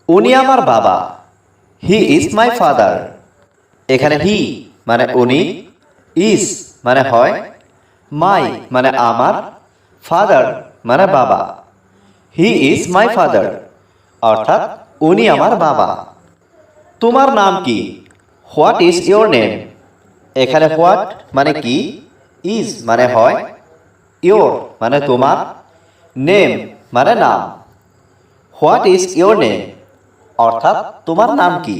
উনি আমার বাবা। He is my father. এখানে হি মানে উনি, ইজ মানে হয়, মাই মানে আমার, ফাদার মানে বাবা। হি ইজ মাই ফাদার অর্থাৎ উনি আমার বাবা। তোমার নাম কি? What is your name? এখানে হোয়াট মানে কি, ইজ মানে হয়, ইয়োর মানে তোমার, নেম মানে নাম। হোয়াট ইজ ইয়োর নেম অর্থাৎ তোমার নাম কি?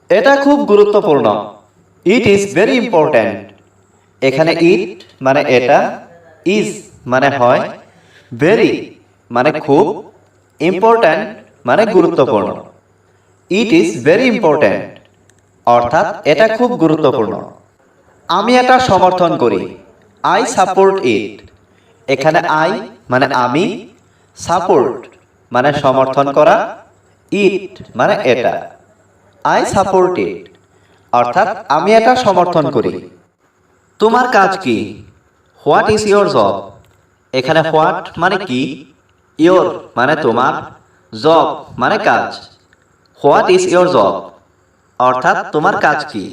এটা খুব গুরুত্বপূর্ণ। It is very important. এখানে ইট মানে এটা, ইজ মানে হয়, ভেরি মানে খুব, ইম্পর্ট্যান্ট মানে গুরুত্বপূর্ণ। ইট ইজ ভেরি ইম্পর্ট্যান্ট অর্থাৎ এটা খুব গুরুত্বপূর্ণ। আমি এটা সমর্থন করি। আই সাপোর্ট ইট। এখানে আই মানে আমি, সাপোর্ট মানে সমর্থন করা, ইট মানে এটা। আই সাপোর্ট ইট অর্থাৎ আমি এটা সমর্থন করি। তোমার কাজ কি? What is your job? এখানে হোয়াট মানে কি, ইয়োর মানে তোমার, জব মানে কাজ। হোয়াট ইজ ইয়োর জব অর্থাৎ তোমার কাজ কি?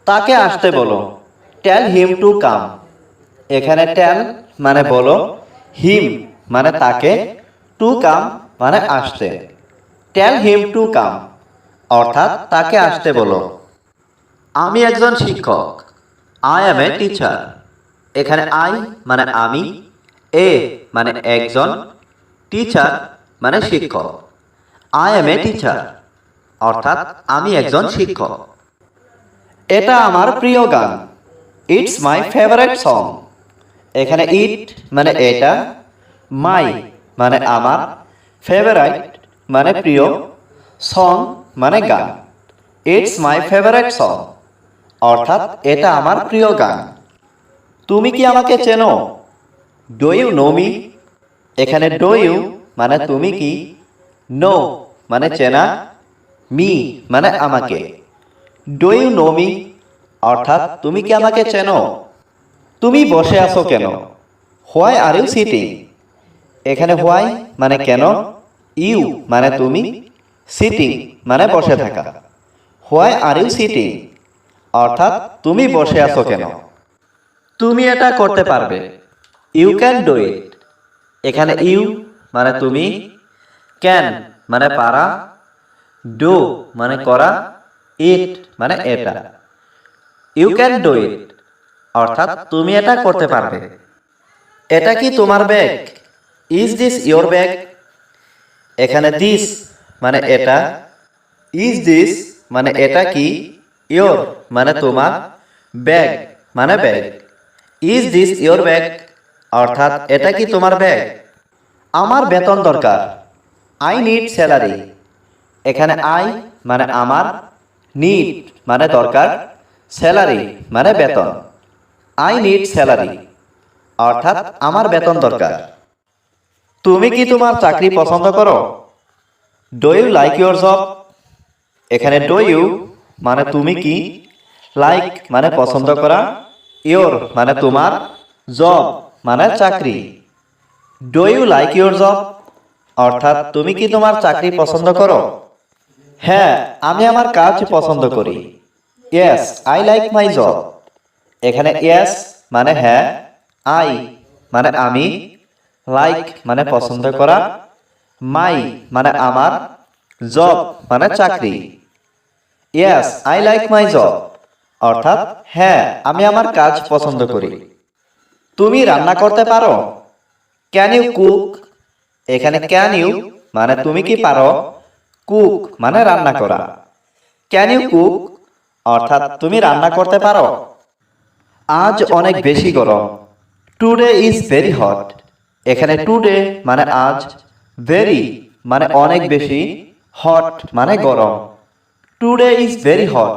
তাকে আসতে বলো। টেল হিম টু কাম। এখানে টেল মানে বলো, হিম মানে তাকে, টু কাম মানে আসতে। টেল হিম টু কাম অর্থাৎ তাকে আসতে বলো। আমি একজন শিক্ষক। I am a teacher. এখানে আই মানে আমি, এ মানে একজন, টিচার মানে শিক্ষক। আই অ্যাম এ টিচার অর্থাৎ আমি একজন শিক্ষক। এটা আমার প্রিয় গান। It's my favourite song. এখানে ইট মানে এটা, মাই মানে আমার, ফেভারিট মানে প্রিয়, সং মানে গান। ইটস মাই ফেভারিট সং অর্থাৎ এটা আমার প্রিয় গান। তুমি কি আমাকে চেনো? Do you know me? এখানে ডু ইউ মানে তুমি কি, নো মানে চেনা, মি মানে আমাকে। ডু ইউ নো মি অর্থাৎ তুমি কি আমাকে চেনো? তুমি বসে আছো কেন? Why are you sitting? এখানে হোয়াই মানে কেন, ইউ মানে তুমি, সিটিং মানে বসে থাকা। হোয়াই আর ইউ সিটিং অর্থাৎ তুমি বসে আছো কেন? তুমি এটা করতে পারবে। You can do it. এখানে ইউ মানে তুমি, ক্যান মানে পারা, ডু মানে করা, ইট মানে এটা। ইউ ক্যান ডু ইট অর্থাৎ তুমি এটা করতে পারবে। এটা কি তোমার bag? Is this your bag? এখানে দিস মানে এটা, ইজ দিস মানে এটা কি, ইয়োর মানে তোমার, ব্যাগ মানে bag. Is this your bag অর্থাৎ এটা কি তোমার ব্যাগ? আমার বেতন দরকার। I need salary. এখানে আই মানে আমার, নিড মানে দরকার, স্যালারি মানে বেতন। আই নিড স্যালারি অর্থাৎ আমার বেতন দরকার। তুমি কি তোমার চাকরি পছন্দ করো? Do you like your job? এখানে ডু ইউ মানে তুমি কি, লাইক মানে পছন্দ করা, ইয়োর মানে তোমার, জব মানে চাকরি। Do you like your job অর্থাৎ তুমি কি তোমার চাকরি পছন্দ করো? হ্যাঁ, আমি আমার কাজ পছন্দ করি। Yes I like my job. এখানে ইয়েস মানে হ্যাঁ, আই মানে আমি, লাইক মানে পছন্দ করা, মাই মানে আমার, জব মানে চাকরি। Yes I like my job অর্থাৎ হ্যাঁ, আমি আমার কাজ পছন্দ করি। তুমি রান্না করতে পারো? Can you cook? এখানে ক্যান ইউ মানে তুমি কি পারো, কুক মানে রান্না করা। ক্যান ইউ কুক অর্থাৎ তুমি রান্না করতে পারো। আজ অনেক বেশি গরম। Today is very hot. এখানে টুডে মানে আজ, ভেরি মানে অনেক বেশি, হট মানে গরম। টুডে ইজ ভেরি হট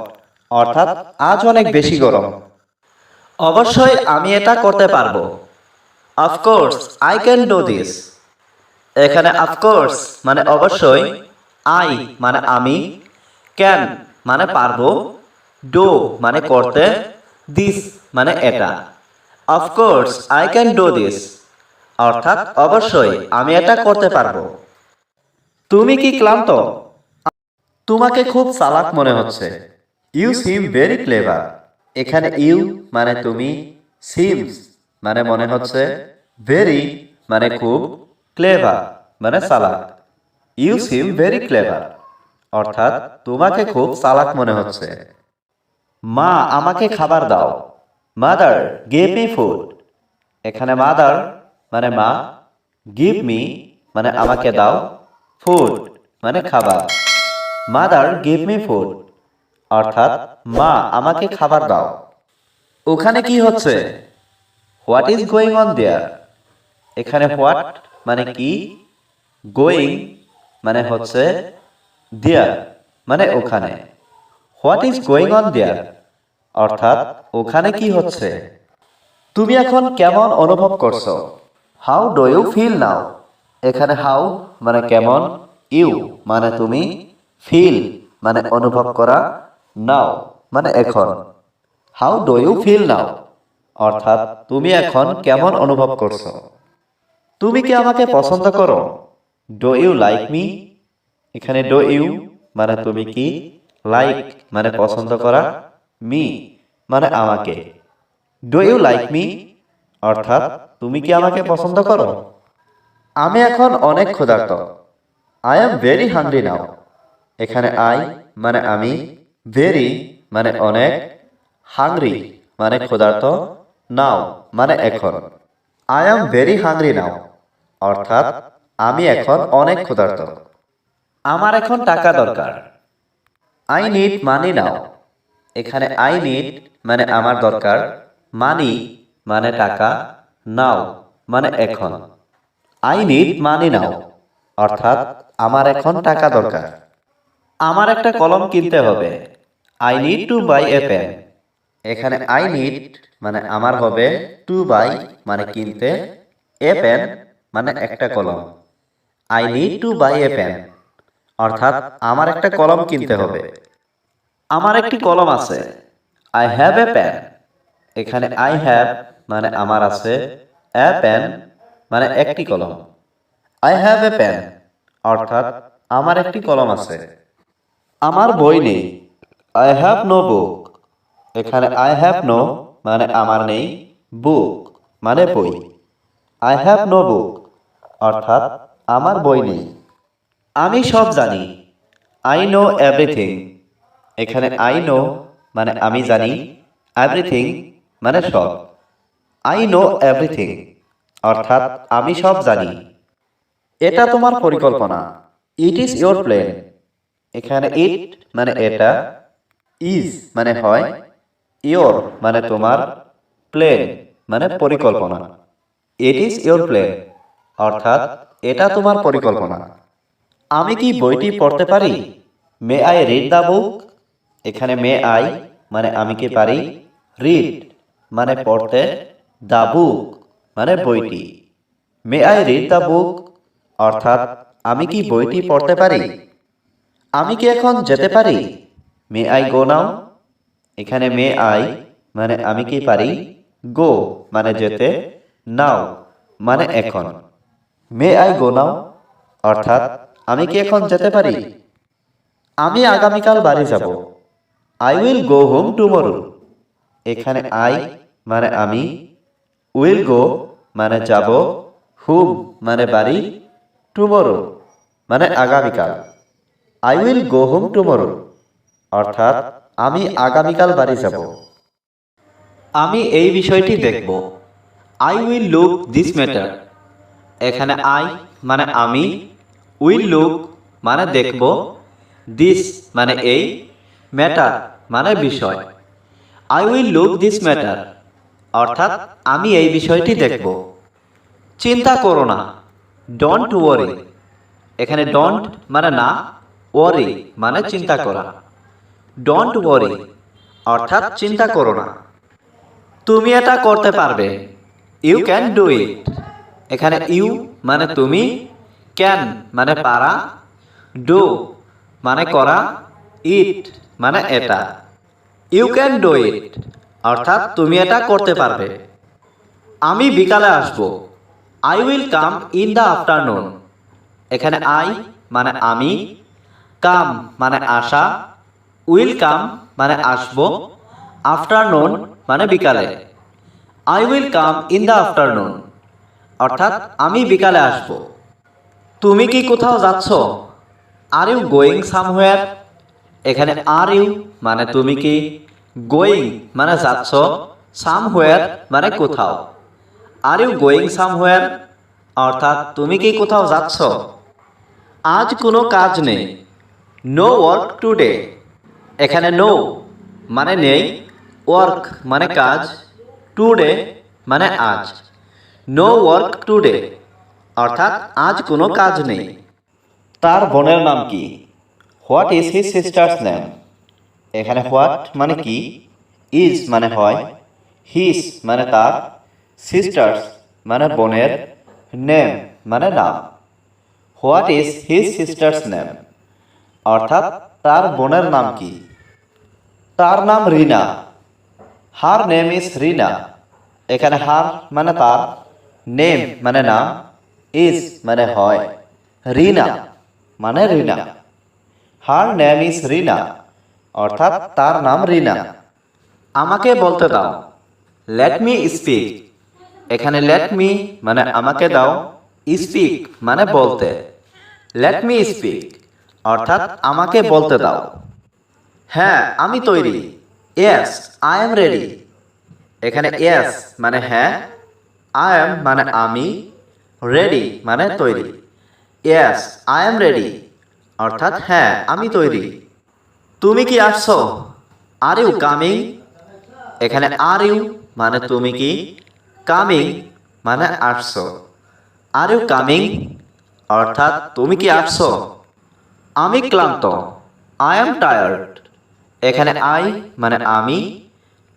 অর্থাৎ আজ অনেক বেশি গরম। অবশ্যই আমি এটা করতে পারবো। Of course I can do this. এখানে অফকোর্স মানে অবশ্যই, আই মানে আমি, ক্যান মানে পারবো, ডু মানে করতে, দিস মানে এটা। Of course I can do this অর্থাৎ অবশ্যই আমি এটা করতে পারবো। তুমি কি ক্লান্ত? তোমাকে খুব চালাক মনে হচ্ছে। You seem very clever. এখানে ইউ মানে তুমি, সিমস মানে মনে হচ্ছে, ভেরি মানে খুব, ক্লেভার মানে চালাক। ইউ সিম ভেরি ক্লেভার অর্থাৎ তোমাকে খুব চালাক মনে হচ্ছে। মা আমাকে খাবার দাও। Mother give me food. এখানে মাদার মানে মা, গিভ মি মানে আমাকে দাও, ফুড মানে খাবার। মাদার গিভ মি ফুড অর্থাৎ মা আমাকে খাবার দাও। ওখানে কি হচ্ছে? হোয়াট ইজ গোয়িং অন দেয়ার। এখানে হোয়াট মানে কি, গোয়িং মানে হচ্ছে, দেয়ার মানে ওখানে। What is going on there অর্থাৎ ওখানে কি হচ্ছে। তুমি এখন কেমন অনুভব করছো? How do you feel now. এখানে হাউ মানে কেমন, ইউ মানে তুমি, ফিল মানে অনুভব করা, নাও মানে এখন। How do you feel now অর্থাৎ তুমি এখন কেমন অনুভব করছো। তুমি কি আমাকে পছন্দ করো? Do you like me. এখানে ডু ইউ মানে তুমি কি, লাইক মানে পছন্দ করা, মি মানে আমাকে। ডু ইউ লাইক মি অর্থাৎ তুমি কি আমাকে পছন্দ করো। আমি এখন অনেক ক্ষুধার্ত। I am very hungry now. এখানে আই মানে আমি, ভেরি মানে অনেক, হাংরি মানে ক্ষুধার্ত, নাও মানে এখন। I am very hungry now অর্থাৎ আমি এখন অনেক ক্ষুধার্ত। আমার এখন টাকা দরকার। আই নিড মানি নাও। এখানে আই নিড মানে আমার দরকার, মানি মানে টাকা, নাও মানে এখন। আই নিড মানি নাও অর্থাৎ আমার এখন টাকা দরকার। আমার একটা কলম কিনতে হবে। I need to buy a pen. এখানে আই নিড মানে আমার হবে, টু বাই মানে কিনতে, এ পেন মানে একটা কলম। I need to buy a pen অর্থাৎ আমার একটা কলম কিনতে হবে। আমার একটি কলম আছে। I have a pen. এখানে আই হ্যাভ মানে আমার আছে, এ পেন মানে একটি কলম। আই হ্যাভ এ পেন অর্থাৎ আমার একটি কলম আছে। আমার বই নেই। আই হ্যাভ নো বুক। এখানে আই হ্যাভ নো মানে আমার নেই, বুক মানে বই। আই হ্যাভ নো বুক অর্থাৎ আমার বই নেই। আমি সব জানি। I know everything. এখানে আই নো মানে আমি জানি, এভরিথিং মানে সব। আই নো এভরিথিং অর্থাৎ আমি সব জানি। এটা তোমার পরিকল্পনা। It is your plan. এখানে ইট মানে এটা, ইজ মানে হয়, ইয়োর মানে তোমার, প্ল্যান মানে পরিকল্পনা। ইট ইজ ইয়োর প্ল্যান অর্থাৎ এটা তোমার পরিকল্পনা। আমি কি বইটি পড়তে পারি? May I read the book. এখানে মে আই মানে আমি কি পারি, রিড মানে পড়তে, দ্য বুক মানে বইটি। May I read the book অর্থাৎ আমি কি বইটি পড়তে পারি। আমি কি এখন যেতে পারি? মে আই গো নাও। এখানে মে আই মানে আমি কি পারি, গো মানে যেতে, নাও মানে এখন। মে আই গো নাও অর্থাৎ আমি কি এখন যেতে পারি। আমি আগামীকাল বাড়ি যাব। I will go home tomorrow. এখানে আই মানে আমি, উইল গো মানে যাব, হোম মানে বাড়ি, টুমরো মানে আগামীকাল। I will go home tomorrow অর্থাৎ আমি আগামীকাল বাড়ি যাব। আমি এই বিষয়টি দেখব। I will look this matter. এখানে আই মানে আমি, উইল লুক মানে দেখব, দিস মানে এই, ম্যাটার মানে বিষয়। I will look this matter অর্থাৎ আমি এই বিষয়টি দেখব। চিন্তা করো না। Don't worry. এখানে ডোন্ট মানে না, ওয়ারি মানে চিন্তা করা। ডোন্ট ওয়ারি অর্থাৎ চিন্তা করো না। তুমি এটা করতে পারবে। You can do it. এখানে ইউ মানে তুমি, ক্যান মানে পারা, ডু মানে করা, ইট মানে এটা। ইউ ক্যান ডু ইট অর্থাৎ তুমি এটা করতে পারবে। আমি বিকালে আসব। I will come in the afternoon. এখানে আই মানে আমি, কাম মানে আসা, উইল কাম মানে আসবো, আফটারনুন মানে বিকালে। I will come in the afternoon, অর্থাৎ আমি বিকালে আসব। তুমি কি কোথাও যাচ্ছ? Are you going somewhere? এখানে আর ইউ মানে তুমি কি, গোয়িং মানে যাচ্ছ, সামহোয়ার মানে কোথাও। আর ইউ গোয়িং সামহোয়ার, অর্থাৎ তুমি কি কোথাও যাচ্ছ? আজ কোনো কাজ নেই, নো ওয়ার্ক টুডে। এখানে নো মানে নেই, ওয়ার্ক মানে কাজ, টুডে মানে আজ। নো ওয়ার্ক টুডে, অর্থাৎ আজ কোনো কাজ নেই। তার বোনের নাম কি? What is his sisters name? এখানে হোয়াট মানে কি, ইজ মানে হয়, হিজ মানে তার, সিস্টার্স মানে বোনের, নেম মানে নাম। What is his sisters name, অর্থাৎ তার বোনের নাম কি? তার নাম রিনা, হার নেম ইজ রিনা। এখানে হার মানে তার, নেম মানে নাম, ইজ মানে হয়, রিনা মানে রিনা। হার নেম ইজ রিনা, অর্থাৎ তার নাম রিনা। আমাকে বলতে দাও, লেট মি স্পিক। এখানে লেট মি মানে আমাকে দাও, স্পিক মানে বলতে। লেট মি স্পিক, অর্থাৎ আমাকে বলতে দাও। হ্যাঁ আমি তৈরি, ইয়েস আই এম রেডি। এখানে ইয়েস মানে হ্যাঁ, আই এম মানে আমি, রেডি মানে তৈরি। ইয়েস আই এম রেডি, অর্থাৎ হ্যাঁ আমি তৈরি। তুমি কি আসছো? Are you coming? এখানে আর ইউ মানে তুমি কি, কামিং মানে আসছো। আর ইউ কামিং, অর্থাৎ তুমি কি আসছো? আমি ক্লান্ত, আই এম টায়ার্ড। এখানে আই মানে আমি,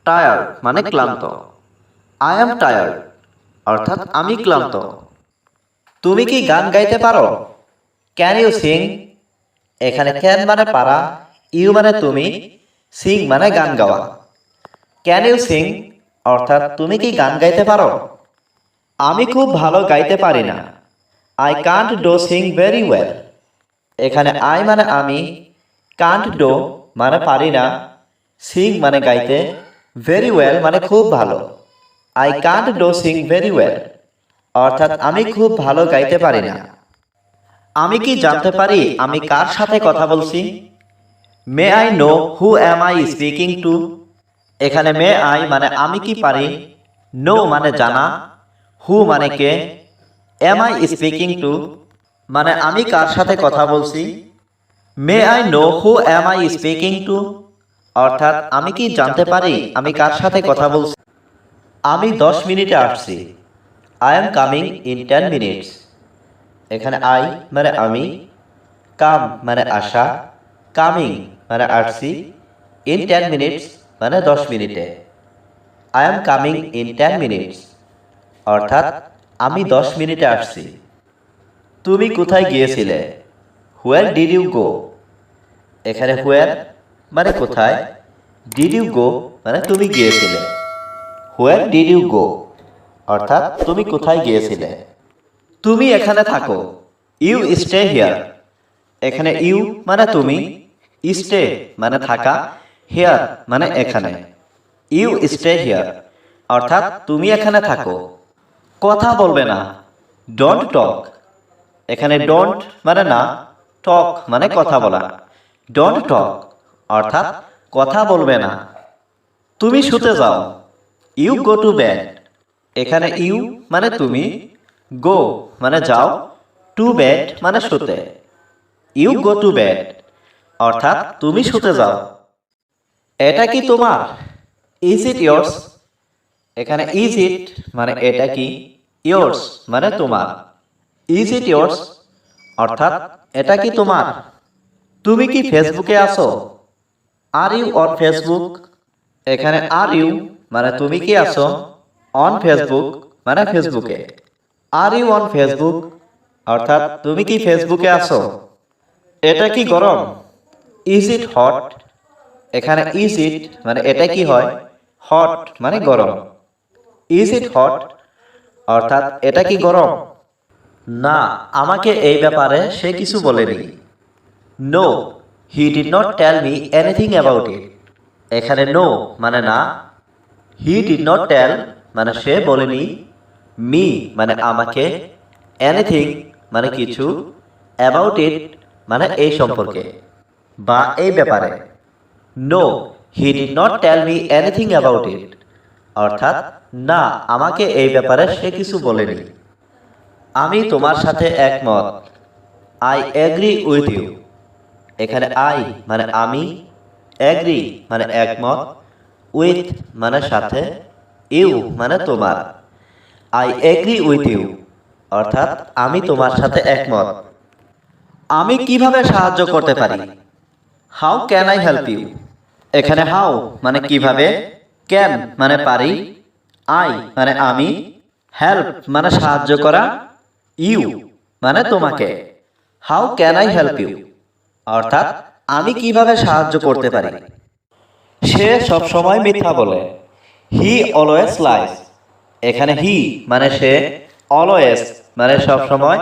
টায়ার্ড মানে ক্লান্ত। আই এম টায়ার্ড, অর্থাৎ আমি ক্লান্ত। তুমি কি গান গাইতে পারো? Can you sing? এখানে ক্যান মানে পারা, ইউ মানে তুমি, সিং মানে গান গাওয়া। ক্যান ইউ সিং, অর্থাৎ তুমি কি গান গাইতে পারো? আমি খুব ভালো গাইতে পারি না, I can't do Singh very well. এখানে আই মানে আমি, কান্ট ডু মানে পারি না, সিং মানে গাইতে, ভেরি ওয়েল মানে খুব ভালো। I can't do Singh very well, অর্থাৎ আমি খুব ভালো গাইতে পারি না। আমি কি জানতে পারি আমি কার সাথে কথা বলছি? May I know who am I speaking two? এখানে মে আই মানে আমি কি পারি, নো মানে জানা, হু মানে কে, অ্যাম আই স্পিকিং টু মানে আমি কার সাথে কথা বলছি। May I know who am I speaking two, অর্থাৎ আমি কি জানতে পারি আমি কার সাথে কথা বলছি। আমি 10 মিনিটে আসছি, I am coming in 10 minutes. এখানে আই মানে আমি, কাম মানে আসা, কামিং মানে আসছি, ইন 10 মিনিটস মানে 10 মিনিটে। I am coming in 10 minutes, অর্থাৎ আমি 10 মিনিটে আসছি। তুমি কোথায় গিয়েছিলে? Where did you go? এখানে হোয়ার মানে কোথায়, ডিড ইউ গো মানে তুমি গিয়েছিলে। হোয়ার ডিড ইউ গো, অর্থাৎ তুমি কোথায় গিয়েছিলে। তুমি এখানে থাকো, ইউ স্টে হিয়ার। এখানে ইউ মানে তুমি, স্টে মানে থাকা, হিয়ার মানে এখানে। ইউ স্টে হিয়ার, অর্থাৎ তুমি এখানে থাকো। কথা বলবে না, ডোন্ট টক। এখানে ডোন্ট মানে না, টক মানে কথা বলা। ডোন্ট টক, অর্থাৎ কথা বলবে না। তুমি শুতে যাও, ইউ গো টু বেড। এখানে ইউ মানে তুমি, গো মানে যাও, টু বেড মানে শুতে। ইউ গো টু বেড, অর্থাৎ তুমি শুতে যাও। এটা কি তোমার? Is it yours? এখানে ইজ ইট মানে এটা কি, ইয়োর্স মানে তোমার। ইজ ইট ইয়োর্স, অর্থাৎ এটা কি তোমার। তুমি কি ফেসবুকে আছো? Are you on Facebook? এখানে আর ইউ মানে তুমি কি আছো, অন ফেসবুক মানে ফেসবুকে। আর ইউ অন ফেসবুক, অর্থাৎ তুমি কি ফেসবুকে আছো। এটা কি গরম? Is it hot? এখানে ইজ ইট মানে এটা কি হয়, হট মানে গরম। ইজ ইট হট, অর্থাৎ এটা কি গরম। না, আমাকে এই ব্যাপারে সে কিছু বলেনি। No, he did not tell me anything about it. এখানে নো মানে না, হি ডিড নট টেল মানে সে বলেনি, মি মানে আমাকে, এনিথিং মানে কিছু, অ্যাবাউট ইট মানে এই সম্পর্কে বা এই ব্যাপারে। No, he did not tell me anything about it, অর্থাৎ না, আমাকে এই ব্যাপারে সে কিছু বলেনি। আমি তোমার সাথে একমত। I agree with you. এখানে আই মানে আমি, এগ্রি মানে একমত, উইথ মানে সাথে, ইউ মানে তোমার। আই এগ্রি উইথ ইউ অর্থাৎ আমি তোমার সাথে একমত। আমি কিভাবে সাহায্য করতে পারি? How can I help you? এখানে হাউ মানে কিভাবে, ক্যান মানে পারি, আই মানে আমি, হেল্প মানে সাহায্য করা, ইউ মানে তোমাকে। How can I help you অর্থাৎ আমি কিভাবে সাহায্য করতে পারি। সে সব সময় মিথ্যা বলে। He always lies. এখানে হি মানে সে, অলওয়েজ মানে সব সময়,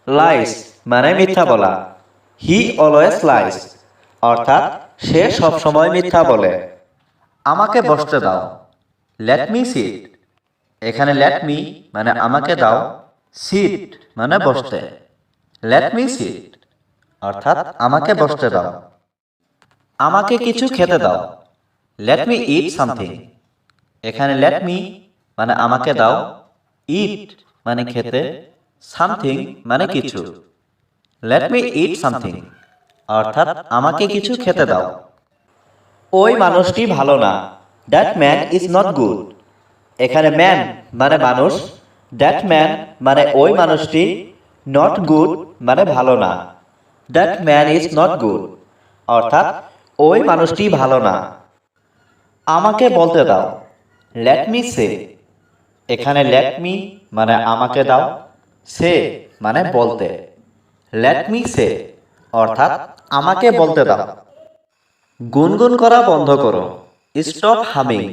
লাইস মানে মিথ্যা বলা। হি অলওয়েজ লাইস অর্থাৎ সে সব সময় মিথ্যা বলে। আমাকে বসতে দাও। Let me sit. এখানে লেট মি মানে আমাকে দাও, সিট মানে বসতে। লেট মি সিট অর্থাৎ আমাকে বসতে দাও। আমাকে কিছু খেতে দাও। লেট মি ইট সামথিং। এখানে লেট মি মানে আমাকে দাও, ইট মানে খেতে, সামথিং মানে কিছু। লেট মি ইট সামথিং অর্থাৎ আমাকে কিছু খেতে দাও। ওই মানুষটি ভালো না। That man is not good. এখানে ম্যান মানে মানুষ, দ্যাট ম্যান মানে ওই মানুষটি, নট গুড মানে ভালো না। That man is not good অর্থাৎ ওই মানুষটি ভালো না। আমাকে বলতে দাও। লেট মি সে। এখানে লেট মি মানে আমাকে দাও, সে মানে বলতে। লেট মি সে অর্থাৎ আমাকে বলতে দাও। গুনগুন করা বন্ধ করো। Stop humming.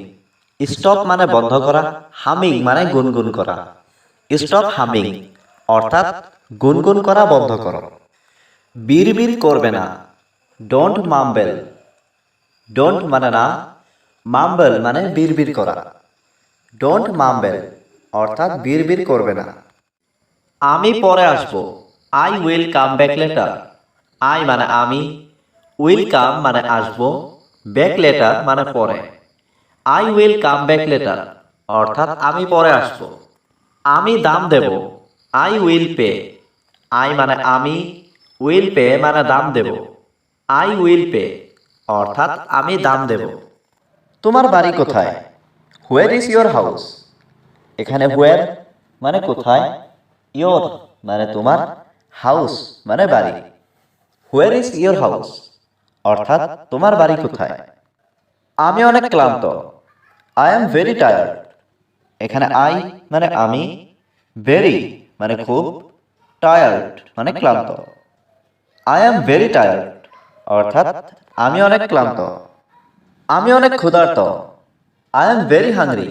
স্টপ মানে বন্ধ করা, হামিং মানে গুনগুন করা। স্টপ হামিং অর্থাৎ গুনগুন করা বন্ধ করো। বিড়বিড় করবে না। Don't mumble. ডোন্ট মানে না, মাম্বেল মানে বিড়বিড় করা। ডোন্ট মাম্বেল অর্থাৎ বিড়বিড় করবে না। আমি পরে আসবো। I will come back later. I মানে আমি, উইল কাম মানে আসবো, ব্যাক লেটার মানে পরে। I will come back later অর্থাৎ আমি পরে আসবো। আমি দাম দেব। I will pay. আই মানে আমি, উইল পে মানে দাম দেব। আই উইল পে অর্থাৎ আমি দাম দেব। তোমার বাড়ি কোথায়? Where is your house? এখানে হোয়ার মানে কোথায়, ইয়োর মানে তোমার, হাউস মানে বাড়ি। হোয়ার ইজ ইয়োর হাউস অর্থাৎ তোমার বাড়ি কোথায়। আমি অনেক ক্লান্ত। I am very tired. এখানে আই মানে আমি, ভেরি মানে খুব, টায়ার্ড মানে ক্লান্ত। আই এম ভেরি টায়ার্ড অর্থাৎ আমি অনেক ক্লান্ত। আমি অনেক ক্ষুধার্ত। I am very hungry.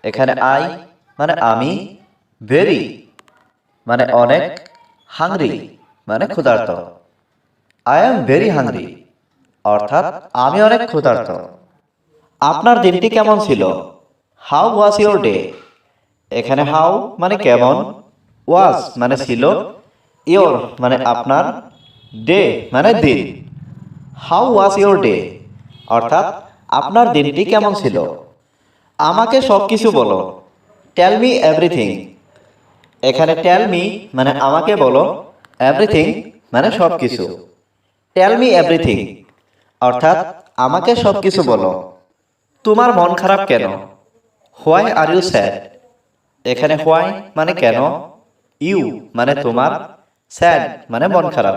এখানে আই মানে আমি, ভেরি মানে অনেক, হাংরি মানে ক্ষুধার্ত। আই এম ভেরি হাংরি অর্থাৎ আমি অনেক ক্ষুধার্ত। আপনার দিনটি কেমন ছিল? How was your day? এখানে হাউ মানে কেমন, ওয়াজ মানে ছিল, ইয়োর মানে আপনার, ডে মানে দিন। হাউ ওয়াজ ইয়োর ডে অর্থাৎ আপনার দিনটি কেমন ছিল। আমাকে সব কিছু বলো। Tell me everything. এখানে টেল মি মানে আমাকে বলো, এভরিথিং মানে সব কিছু। টেল মি এভরিথিং অর্থাৎ আমাকে সব কিছু বলো। তোমার মন খারাপ কেন? Why are you sad? এখানে হোয়াই মানে কেন, ইউ মানে তোমার, স্যাড মানে মন খারাপ।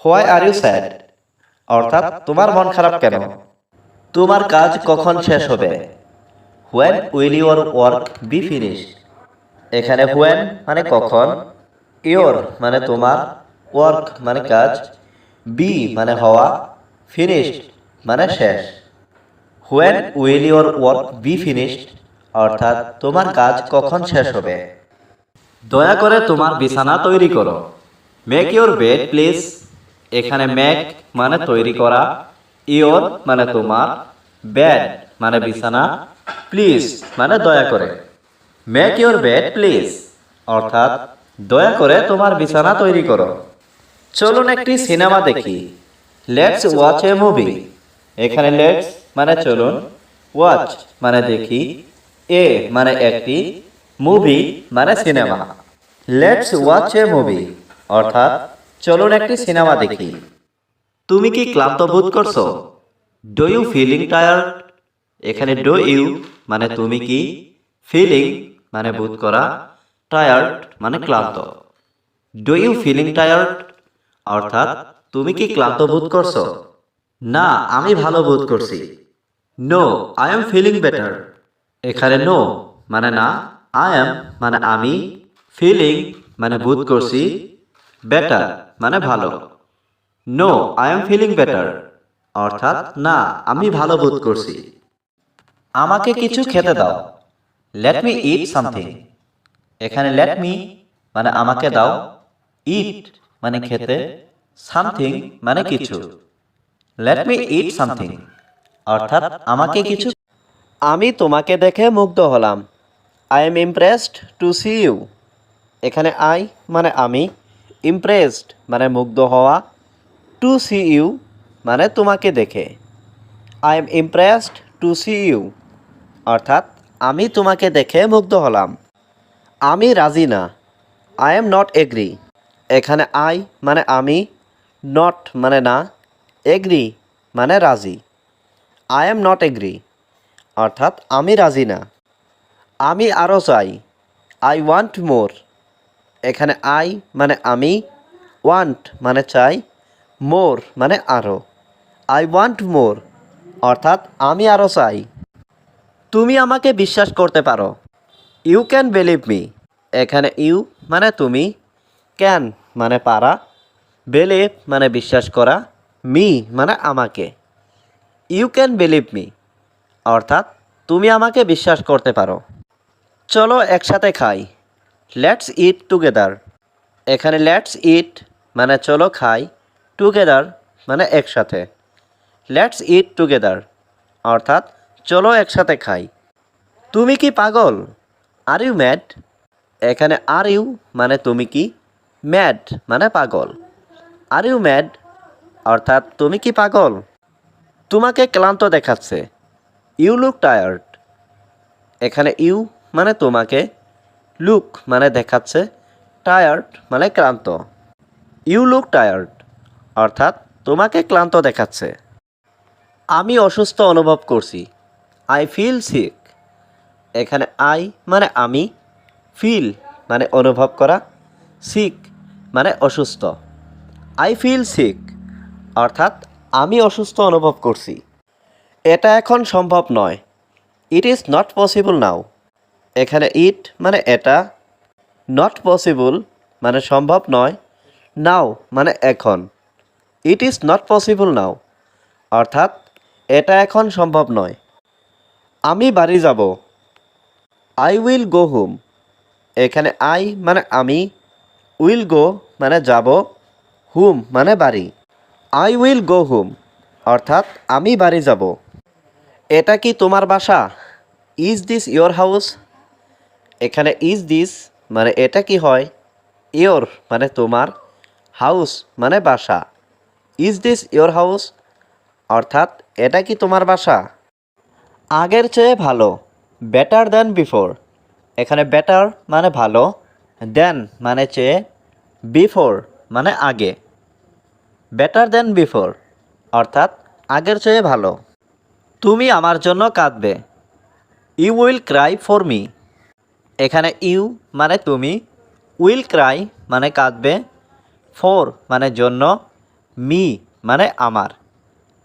হোয়াই আর ইউ স্যাড অর্থাৎ তোমার মন খারাপ কেন। তোমার কাজ কখন শেষ হবে? When will your work be finished? এখানে হোয়েন মানে কখন, ইয়োর মানে তোমার, ওয়ার্ক মানে কাজ, বি মানে হওয়া, ফিনিশড মানে শেষ। When will your work be finished অর্থাৎ তোমার কাজ কখন শেষ হবে। দয়া করে তোমার বিছানা তৈরি করো। Make your bed please. এখানে মেক মানে তৈরি করা, ইওর মানে তোমার, বেড মানে বিছানা, প্লিজ মানে দয়া করে। মেক ইওর বেড প্লিজ অর্থাৎ দয়া করে তোমার বিছানা তৈরি করো। চলুন একটি সিনেমা দেখি। Let's watch A movie. এখানে লেটস মানে চলুন, ওয়াচ মানে দেখি, এ মানে একটি, মুভি মানে cinema. Let's watch A movie অর্থাৎ চলুন একটি সিনেমা দেখি। তুমি কি ক্লান্ত বোধ করছো? Do you feeling tired? এখানে ডু ইউ মানে তুমি কি, ফিলিং মানে বোধ করা, টায়ার্ড মানে ক্লান্ত। ডু ইউ ফিলিং টায়ার্ড অর্থাৎ তুমি কি ক্লান্ত বোধ করছো? না, আমি ভালো বোধ করছি। No, I am feeling better. এখানে নো মানে না, আই এম মানে আমি, ফিলিং মানে বোধ করছি, বেটার মানে ভালো। No, I am feeling better অর্থাৎ না, আমি ভালো বোধ করছি। আমাকে কিছু খেতে দাও। লেট মি ইট সামথিং। এখানে লেট মি মানে আমাকে দাও, ইট মানে খেতে, সামথিং মানে কিছু। লেট মি ইট সামথিং অর্থাৎ আমাকে কিছু। আমি তোমাকে দেখে মুগ্ধ হলাম। I am impressed to see you. এখানে আই মানে আমি, ইমপ্রেসড মানে মুগ্ধ হওয়া, টু সি ইউ মানে তোমাকে দেখে। I am impressed to see you অর্থাৎ আমি তোমাকে দেখে মুগ্ধ হলাম। আমি রাজি না। I am not agree. এখানে আই মানে আমি, নট মানে না, এগ্রি মানে রাজি। আই এম নট এগ্রি অর্থাৎ আমি রাজি না। আমি আরও চাই। আই ওয়ান্ট মোর। এখানে আই মানে আমি, ওয়ান্ট মানে চাই, মোর মানে আরও। আই ওয়ান্ট মোর অর্থাৎ আমি আরও চাই। তুমি আমাকে বিশ্বাস করতে পারো। You can believe me. এখানে ইউ মানে তুমি, ক্যান মানে পারা, বিলিভ মানে বিশ্বাস করা, মি মানে আমাকে। ইউ ক্যান বিলিভ মি অর্থাৎ তুমি আমাকে বিশ্বাস করতে পারো। চলো একসাথে খাই। Let's eat together. এখানে লেটস ইট মানে চলো খাই, টুগেদার মানে একসাথে। লেটস ইট টুগেদার অর্থাৎ চলো একসাথে খাই। তুমি কি পাগল? Are you mad? এখানে আর ইউ মানে তুমি কি, ম্যাড মানে পাগল। আর ইউ ম্যাড অর্থাৎ তুমি কি পাগল? তোমাকে ক্লান্ত দেখাচ্ছে। You look tired. এখানে ইউ মানে তোমাকে, লুক মানে দেখাচ্ছে, টায়ার্ড মানে ক্লান্ত। ইউ লুক টায়ার্ড অর্থাৎ তোমাকে ক্লান্ত দেখাচ্ছে। আমি অসুস্থ অনুভব করছি। I feel sick. এখানে আই মানে আমি, ফিল মানে অনুভব করা, সিক মানে অসুস্থ। আই ফিল সিক অর্থাৎ আমি অসুস্থ অনুভব করছি। এটা এখন সম্ভব নয়। ইট ইজ নট পসিবল নাও। এখানে ইট মানে এটা, নট পসিবল মানে সম্ভব নয়, নাও মানে এখন। ইট ইজ নট পসিবল নাও অর্থাৎ এটা এখন সম্ভব নয়। আমি বাড়ি যাব। I will go home. এখানে আই মানে আমি, উইল গো মানে যাব, হোম মানে বাড়ি। আই উইল গো হোম অর্থাৎ আমি বাড়ি যাব। এটা কি তোমার বাসা? Is this your house? এখানে ইজ দিস মানে এটা কি হয়, ইয়োর মানে তোমার, হাউস মানে বাসা। ইজ দিস ইয়োর হাউস অর্থাৎ এটা কি তোমার বাসা? আগের চেয়ে ভালো। Better than before. এখানে বেটার মানে ভালো, দেন মানে চেয়ে, বিফোর মানে আগে। বেটার দ্যান বিফোর অর্থাৎ আগের চেয়ে ভালো। তুমি আমার জন্য কাঁদবে। You will cry for me. এখানে ইউ মানে তুমি, উইল ক্রাই মানে কাঁদবে, ফর মানে জন্য, মি মানে আমার।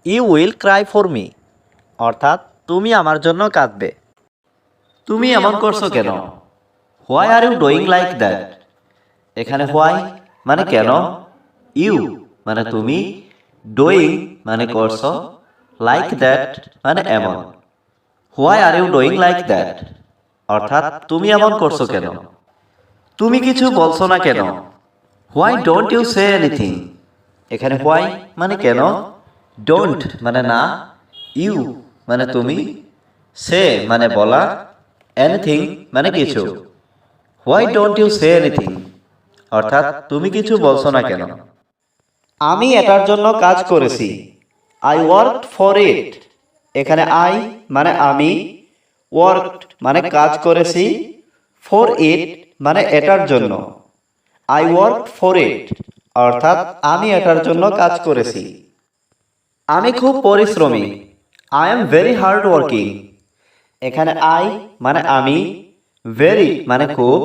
You will cry for me অর্থাৎ তুমি আমার জন্য কাঁদবে। তুমি এমন করছো কেন? Why are you doing like that? এখানে হোয়াই মানে কেন, ইউ মানে তুমি, ডুইং মানে করছো, লাইক দ্যাট মানে এমন। Why are you doing like that অর্থাৎ তুমি এমন করছো কেন? তুমি কিছু বলছো না কেন? Why don't you say anything? এখানে হোয়াই মানে কেন, ডোন্ট মানে না, ইউ মানে তুমি, সে মানে বলা, এনিথিং মানে কিছু। Why don't you say anything অর্থাৎ তুমি কিছু বলছো না কেন। আমি এটার জন্য কাজ করেছি। I worked for it. এখানে আই মানে আমি, ওয়ার্কড মানে কাজ করেছি, ফর ইট মানে এটার জন্য। আই ওয়ার্কড ফর ইট অর্থাৎ আমি এটার জন্য কাজ করেছি। আমি খুব পরিশ্রমী। I am very hard working. এখানে আই মানে আমি, ভেরি মানে খুব,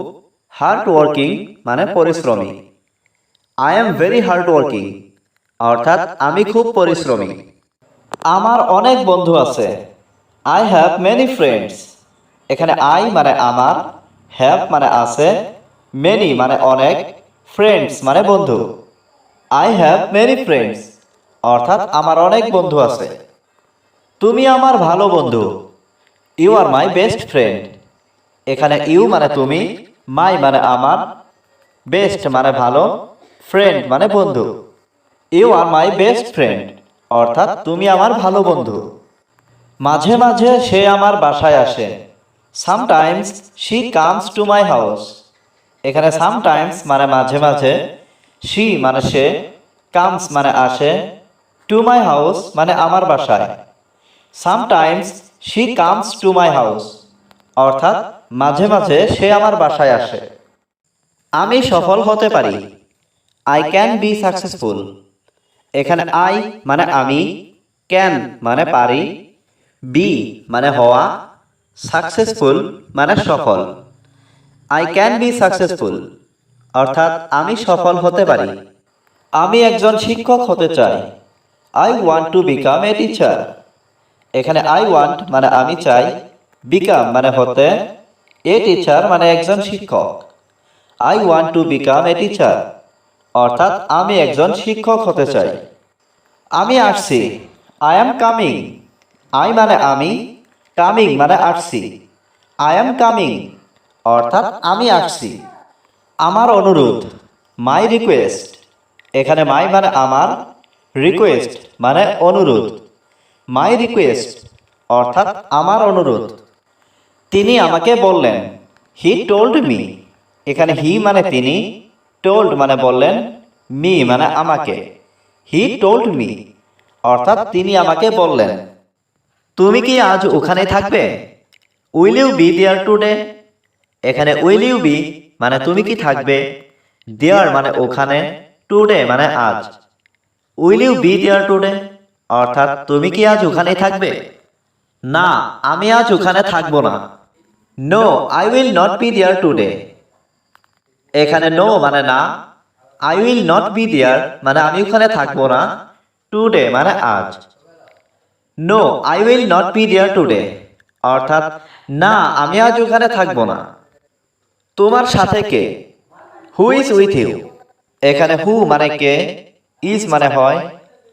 হার্ড ওয়ার্কিং মানে পরিশ্রমী। I am very hard working অর্থাৎ আমি খুব পরিশ্রমী। আমার অনেক বন্ধু আছে। I have many friends. এখানে আই মানে আমার, হ্যাভ মানে আছে, মেনি মানে অনেক, ফ্রেন্ডস মানে বন্ধু। আই হ্যাভ মেনি ফ্রেন্ডস অর্থাৎ আমার অনেক বন্ধু আছে। তুমি আমার ভালো বন্ধু। You are my best friend. এখানে ইউ মানে তুমি, মাই মানে আমার, বেস্ট মানে ভালো, ফ্রেন্ড মানে বন্ধু। You are my best friend অর্থাৎ তুমি আমার ভালো বন্ধু। মাঝে মাঝে সে আমার বাসায় আসে। Sometimes she comes to my house. এখানে সামটাইমস মানে মাঝে মাঝে, শি মানে সে, কামস মানে আসে, টু মাই হাউস মানে আমার বাসায়। Sometimes she comes to my house অর্থাৎ মাঝে মাঝে সে আমার বাসায় আসে। আমি সফল হতে পারি। I can be successful. এখানে আই মানে আমি, ক্যান মানে পারি, বি মানে হওয়া, সাকসেসফুল মানে সফল। আই ক্যান বি সাকসেসফুল অর্থাৎ আমি সফল হতে পারি। আমি একজন শিক্ষক হতে চাই। I want to become a teacher. এখানে আই ওয়ান্ট মানে আমি চাই, বিকাম মানে হতে, এ টিচার মানে একজন শিক্ষক। I want to become a teacher অর্থাৎ আমি একজন শিক্ষক হতে চাই। আমি আসছি। I am coming. আই মানে আমি, কামিং মানে আসছি। আই এম কামিং অর্থাৎ আমি আসছি। আমার অনুরোধ, মাই রিকোয়েস্ট। এখানে মাই মানে আমার, রিকোয়েস্ট মানে অনুরোধ। মাই রিকোয়েস্ট অর্থাৎ আমার অনুরোধ। তিনি আমাকে বললেন। He told me. এখানে হি মানে তিনি, টোল্ড মানে বললেন, মি মানে আমাকে। হি টোল্ড মি অর্থাৎ তিনি আমাকে বললেন। তুমি কি আজ ওখানে থাকবে? Will you be there today? এখানে উইল ইউ বি মানে তুমি কি থাকবে, দেয়ার মানে ওখানে, টুডে মানে আজ। Will you be there today অর্থাৎ তুমি কি আজ ওখানে থাকবে? না, আমি আজ ওখানে থাকবো না। No, I will not be there today. এখানে নো মানে না, I will not be there মানে আমি ওখানে থাকবো না, টুডে মানে আজ। No, I will not be there today অর্থাৎ না, আমি আজ ওখানে থাকবো না। তোমার সাথে কে? Who is with you? এখানে হু মানে কে, ইজ মানে হয়,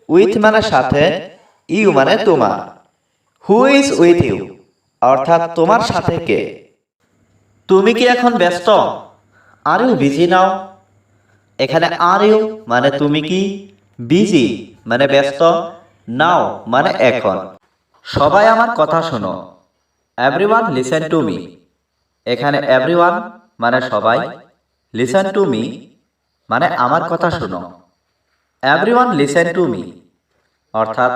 উইথ মানে সাথে, ইউ মানে তোমার। হু ইজ উইথ ইউ অর্থাৎ তোমার সাথে কে? তুমি কি এখন ব্যস্ত? Are you busy now? এখানে আর ইউ মানে তুমি কি, বিজি মানে ব্যস্ত, নাও মানে এখন। সবাই আমার কথা শোনো। Everyone listen to me. এখানে এভরিওয়ান মানে সবাই, লিসেন টু মি মানে আমার কথা শোনো। এভরিওয়ান লিসেন টু মি অর্থাৎ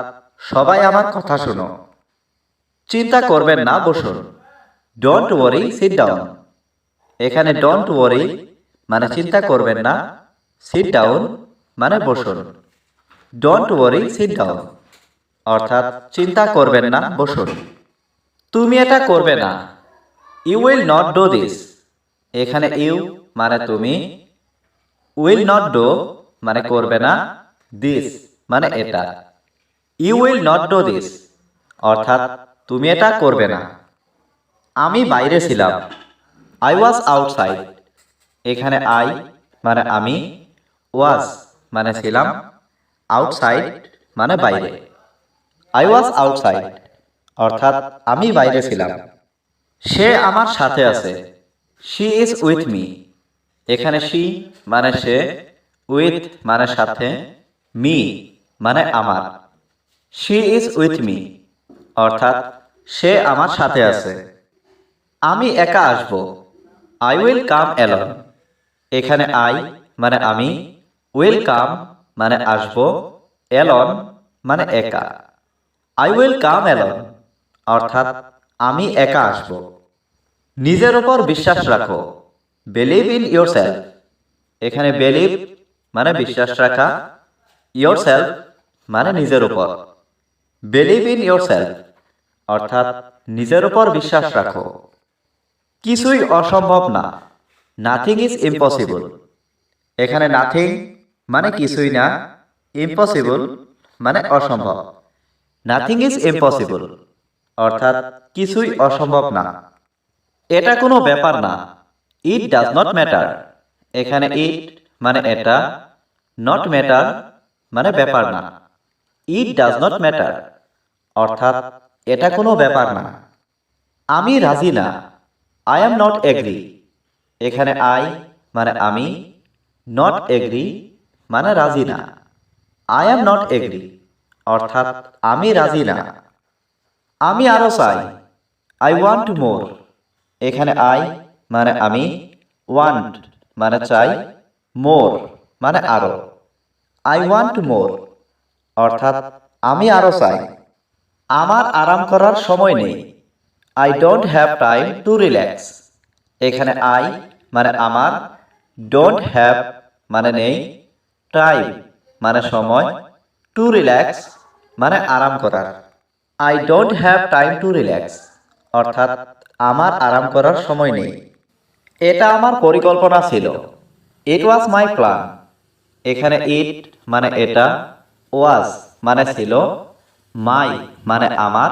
সবাই আমার কথা শোনো। চিন্তা করবেন না, বসুন। Don't worry, sit down. এখানে ডোন্ট ওয়ারি মানে চিন্তা করবেন না, সিট ডাউন মানে বসুন। ডোন্ট ওয়ারি, সিট ডাউন অর্থাৎ চিন্তা করবেন না, বসুন। তুমি এটা করবে না। You will not do this. এখানে ইউ মানে তুমি, উইল নট ডু মানে করবে না, দিস মানে এটা। You will not do this অর্থাৎ তুমি এটা করবে না। আমি বাইরে ছিলাম। I was outside. এখানে আই মানে আমি, ওয়াজ মানে ছিলাম, আউটসাইড মানে বাইরে। আই ওয়াজ আউটসাইড অর্থাৎ আমি বাইরে ছিলাম। সে আমার সাথে আছে। She is with me. এখানে শি মানে সে, উইথ মানে সাথে, মি মানে আমার। শি ইজ উইথ মি অর্থাৎ সে আমার সাথে আছে। আমি একা আসব, আই উইল কাম অ্যালন। এখানে আই মানে আমি, উইল কাম মানে আসব, অ্যালন মানে একা। আই উইল কাম অ্যালন অর্থাৎ আমি একা আসব। নিজের উপর বিশ্বাস রাখো, বিলিভ ইন ইয়োরসেলফ। এখানে বিলিভ মানে বিশ্বাস রাখা, ইয়োরসেলফ মানে নিজের উপর। বিলিভ ইন ইয়োরসেলফ অর্থাৎ নিজের উপর বিশ্বাস রাখো। কিছুই অসম্ভব না, নাথিং ইজ ইম্পসিবল। এখানে নাথিং মানে কিছুই না, ইম্পসিবল মানে অসম্ভব। নাথিং ইজ ইম্পসিবল অর্থাৎ কিছুই অসম্ভব না। এটা কোনো ব্যাপার না, ইট ডাজ নট ম্যাটার। এখানে ইট মানে এটা, নট ম্যাটার মানে ব্যাপার না। ইট ডাজ নট ম্যাটার অর্থাৎ এটা কোনো ব্যাপার না। আমি রাজি না, আই এম নট এগ্রি। এখানে আই মানে আমি, নট এগ্রি মানে রাজি না। আই এম নট এগ্রি অর্থাৎ আমি রাজি না। আমি আরো চাই, আই ওয়ান্ট মোর। এখানে আই মানে আমি, ওয়ান্ট মানে চাই, মোর মানে আরো। আই ওয়ান্ট মোর অর্থাৎ আমি আরো চাই। আমার আরাম করার সময় নেই, I don't have time to relax. এখানে আই মানে আমার, ডোন্ট হ্যাভ মানে নেই, টাইম মানে সময়, টু রিল্যাক্স মানে আরাম করার। I don't have time to relax অর্থাৎ আমার আরাম করার সময় নেই। এটা আমার পরিকল্পনা ছিল, ইট ওয়াজ মাই প্ল্যান। এখানে ইট মানে এটা, ওয়াজ মানে ছিল, মাই মানে আমার,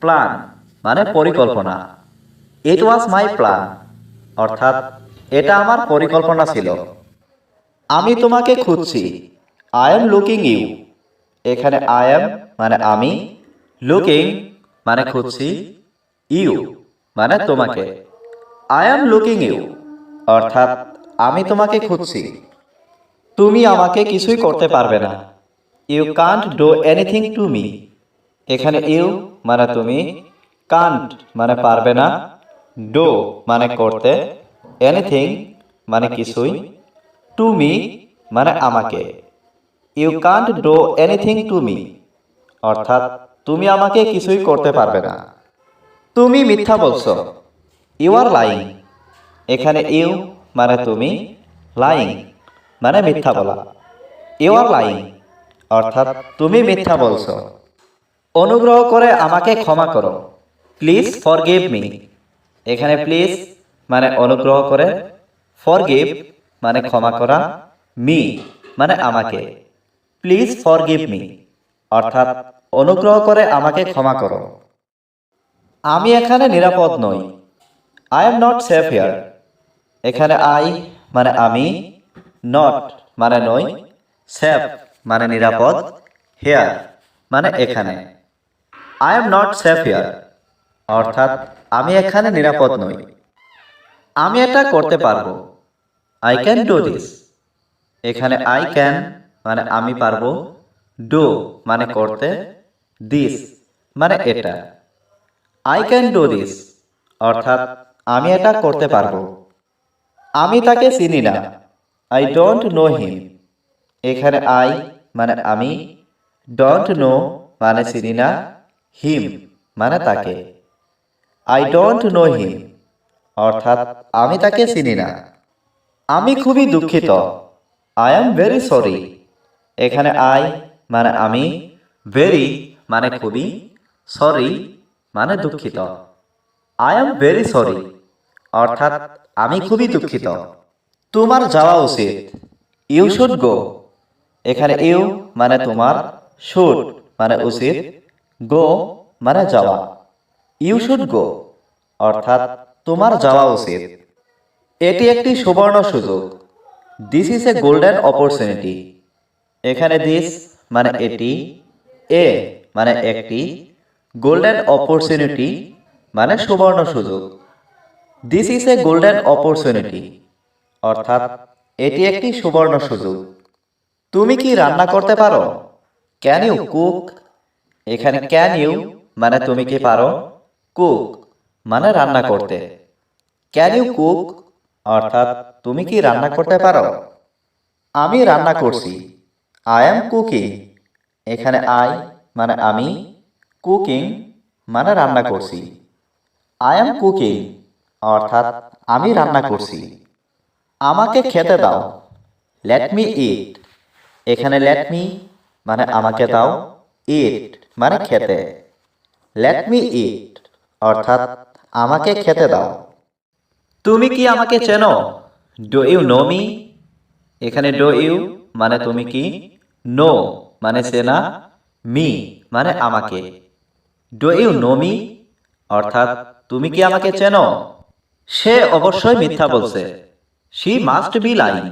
প্ল্যান মানে পরিকল্পনা। ইট ওয়াজ মাই প্ল্যান অর্থাৎ এটা আমার পরিকল্পনা ছিল। আমি তোমাকে খুঁজছি, আই এম লুকিং ইউ। এখানে আই এম মানে আমি, লুকিং মানে খুঁজছি, ইউ মানে তোমাকে। আই এম লুকিং ইউ অর্থাৎ আমি তোমাকে খুঁজছি। তুমি আমাকে কিছুই করতে পারবে না, you can't do anything to me. এখানে ইউ মানে তুমি, কান্ট মানে পারবে না, ডু মানে করতে, এনিথিং মানে কিছুই, টু মি মানে আমাকে। You can't do anything to me অর্থাৎ তুমি আমাকে কিছুই করতে পারবে না। তুমি মিথ্যা বলছো, ইউ আর লাইং। এখানে ইউ মানে তুমি, লাইং মানে মিথ্যা বলা। ইউ আর লাইং অর্থাৎ তুমি মিথ্যা বলছো। অনুগ্রহ করে আমাকে ক্ষমা করো, প্লিজ ফরগিভ মি। এখানে প্লিজ মানে অনুগ্রহ করে, ফরগিভ মানে ক্ষমা করা, মি মানে আমাকে। প্লিজ ফরগিভ মি অর্থাৎ অনুগ্রহ করে আমাকে ক্ষমা করো। আমি এখানে নিরাপদ নই, I am not safe here. এখানে আই মানে আমি, নট মানে নই, সেফ মানে নিরাপদ, হিয়ার মানে এখানে। I am not safe here অর্থাৎ আমি এখানে নিরাপদ নই। আমি এটা করতে পারবো, আই ক্যান ডু দিস। এখানে আই ক্যান মানে আমি পারবো, ডু মানে করতে, দিস মানে এটা। আই ক্যান ডু দিস অর্থাৎ আমি এটা করতে পারবো। আমি তাকে চিনি না, আই ডোন্ট নো হিম। এখানে আই মানে আমি, ডোন্ট নো মানে চিনি না, হিম মানে তাকে। আই ডোন্ট নো হিম অর্থাৎ আমি তাকে চিনি না। আমি খুবই দুঃখিত, আই এম ভেরি সরি। এখানে আই মানে আমি, ভেরি মানে খুবই, সরি মানে দুঃখিত। আই এম ভেরি সরি অর্থাৎ আমি খুবই দুঃখিত। তোমার যাওয়া উচিত, ইউ শুড গো। এখানে ইউ মানে তোমার, শুড মানে উচিত, গো মানে যাওয়া। ইউ শুড গো অর্থাৎ তোমার যাওয়া উচিত। এটি একটি সুবর্ণ সুযোগ, this is a golden opportunity. এখানে দিস মানে এটি, এ মানে একটি, গোল্ডেন অপরচুনিটি মানে সুবর্ণ সুযোগ। This is a golden opportunity অর্থাৎ এটি একটি সুবর্ণ সুযোগ। তুমি কি রান্না করতে পারো? Can you cook? এখানে ক্যান ইউ মানে তুমি কি পারো, কুক মানে রান্না করতে। ক্যান ইউ কুক অর্থাৎ তুমি কি রান্না করতে পারো? আমি রান্না করছি, আই অ্যাম কুকিং। এখানে আই মানে আমি, কুকিং মানে রান্না করছি। আই অ্যাম কুকিং অর্থাৎ আমি রান্না করছি। আমাকে খেতে দাও, লেট মি ইট। এখানে লেট মি মানে আমাকে দাও, ইট মানে খেতে। লেট মি ইট অর্থাৎ আমাকে খেতে দাও। তুমি কি আমাকে চেনো? Do you know me? এখানে ডু ইউ মানে তুমি কি, নো মানে চেনা, মি মানে আমাকে। ডু ইউ নো মি অর্থাৎ তুমি কি আমাকে চেনো? সে অবশ্যই মিথ্যা বলছে, শি মাস্ট বি লাইং।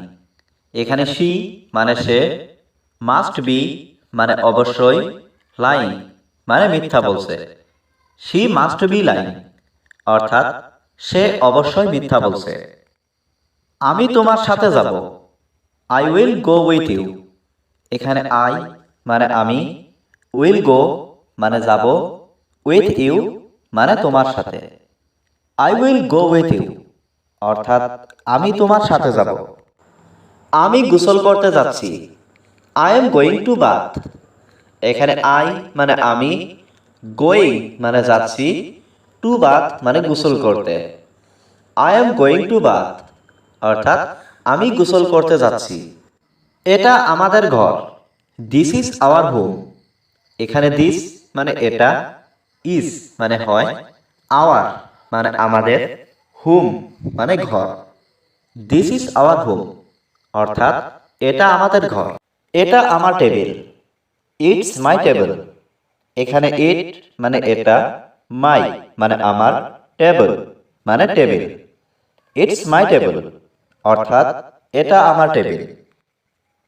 এখানে শি মানে সে, মাস্ট বি মানে অবশ্যই, লাইং মানে মিথ্যা বলছে। শি মাস্ট বি লাইং অর্থাৎ সে অবশ্যই মিথ্যা বলছে। আমি তোমার সাথে যাব, I will go with you. এখানে আই মানে আমি, উইল গো মানে যাব, উইথ ইউ মানে তোমার সাথে। I will go with you অর্থাৎ আমি তোমার সাথে যাব। আমি গোসল করতে যাচ্ছি, I am going to bath. এখানে আই মানে আমি, গোয়িং মানে যাচ্ছি, টু বাথ মানে গোসল করতে। I am going to bath অর্থাৎ আমি গোসল করতে যাচ্ছি। এটা আমাদের ঘর, দিস ইজ আওয়ার হোম। এখানে দিস মানে এটা, ইজ মানে হয়, আওয়ার মানে আমাদের, হোম মানে ঘর। দিস ইজ আওয়ার হোম অর্থাৎ এটা আমাদের ঘর। এটা আমার টেবিল, ইটস মাই টেবিল। এখানে ইট মানে এটা, মাই মানে আমার, টেবিল মানে টেবিল। ইটস মাই টেবিল অর্থাৎ এটা আমার টেবিল।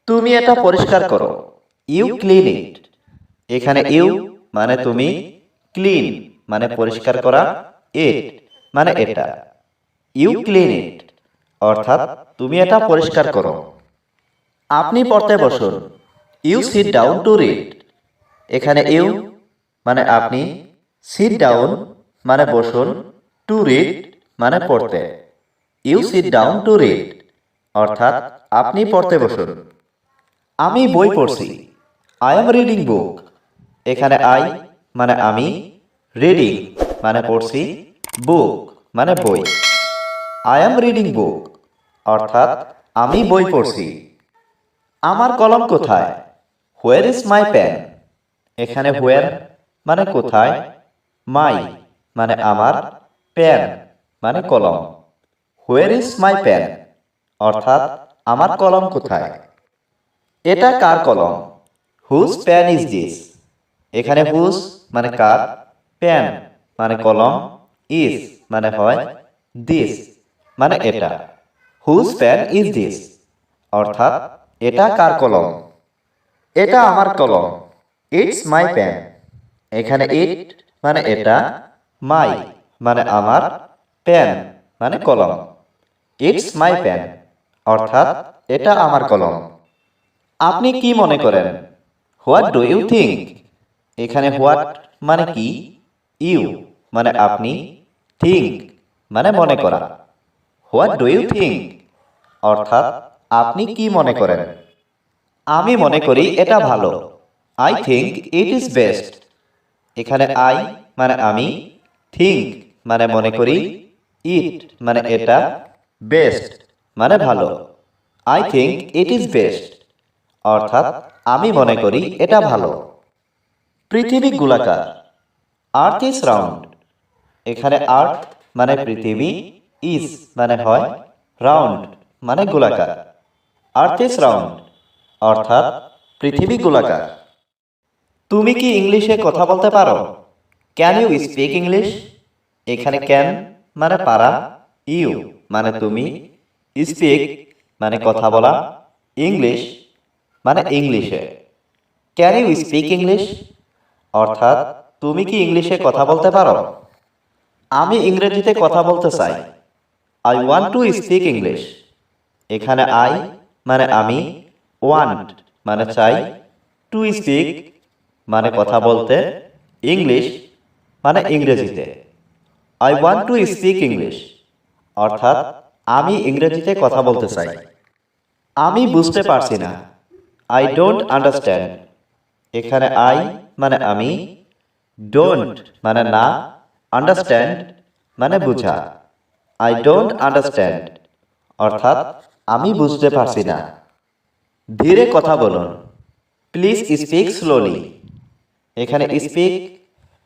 তুমি এটা পরিষ্কার করো, ইউ ক্লিন ইট। এখানে ইউ মানে তুমি, ক্লিন মানে পরিষ্কার করা, ইট মানে এটা। ইউ ক্লিন ইট অর্থাৎ তুমি এটা পরিষ্কার করো। আপনি পড়তে বসুন, you sit down to read. এখানে ইউ মানে আপনি, সিট ডাউন মানে বসুন, টু রিড মানে পড়তে। You sit down to read অর্থাৎ আপনি পড়তে বসুন। আমি বই পড়ছি, আই এম রিডিং বুক। এখানে আই মানে আমি, রিডিং মানে পড়ছি, বুক মানে বই। আই এম রিডিং বুক অর্থাৎ আমি বই পড়ছি। আমার কলম কোথায়? Where is my pen? এখানে হোয়ার মানে কোথায়, মাই মানে আমার, পেন মানে কলম। হোয়ার ইজ মাই পেন অর্থাৎ আমার কলম কোথায়? এটা কার কলম? Whose pen is this? এখানে হুজ মানে কার, পেন মানে কলম, ইজ মানে হয়, দিস মানে এটা। হুজ পেন ইজ দিস অর্থাৎ এটা কার কলম? এটা আমার কলম, ইটস মাই পেন। এখানে ইট মানে এটা, মাই মানে আমার, পেন মানে কলম। ইটস মাই পেন অর্থাৎ এটা আমার কলম। আপনি কি মনে করেন? What do you think? এখানে হোয়াট মানে কি, ইউ মানে আপনি, থিঙ্ক মানে মনে করা। হোয়াট ডু ইউ থিঙ্ক অর্থাৎ আপনি কি মনে করেন? আমি মনে করি এটা ভালো, I think it is best. এখানে আই মানে আমি, থিঙ্ক মানে মনে করি, ইট মানে এটা, বেস্ট মানে ভালো। I think it is best অর্থাৎ আমি মনে করি এটা ভালো। পৃথিবী গোলাকার, আর্থ ইজ রাউন্ড। এখানে আর্থ মানে পৃথিবী, ইজ মানে হয়, রাউন্ড মানে গোলাকার। আর্থ ইজ রাউন্ড অর্থাৎ পৃথিবী গোলাকার। তুমি কি ইংলিশে কথা বলতে পারো? Can you speak English? এখানে ক্যান মানে পারা, ইউ মানে তুমি, স্পিক মানে কথা বলা, ইংলিশ মানে ইংলিশে। ক্যান ইউ স্পিক ইংলিশ অর্থাৎ তুমি কি ইংলিশে কথা বলতে পারো? আমি ইংরেজিতে কথা বলতে চাই, I want to speak English. এখানে আই মানে আমি, ওয়ান্ট মানে চাই, টু স্পিক মানে কথা বলতে, ইংলিশ মানে ইংরেজিতে। I want to speak English অর্থাৎ আমি ইংরেজিতে কথা বলতে চাই। আমি বুঝতে পারছি না, আই ডোন্ট আন্ডারস্ট্যান্ড। এখানে আই মানে আমি, ডোন্ট মানে না, আন্ডারস্ট্যান্ড মানে বুঝা। আই ডোন্ট আন্ডারস্ট্যান্ড অর্থাৎ আমি বুঝতে পারছি না। ধীরে কথা বলুন, প্লিজ স্পিক স্লোলি। এখানে স্পিক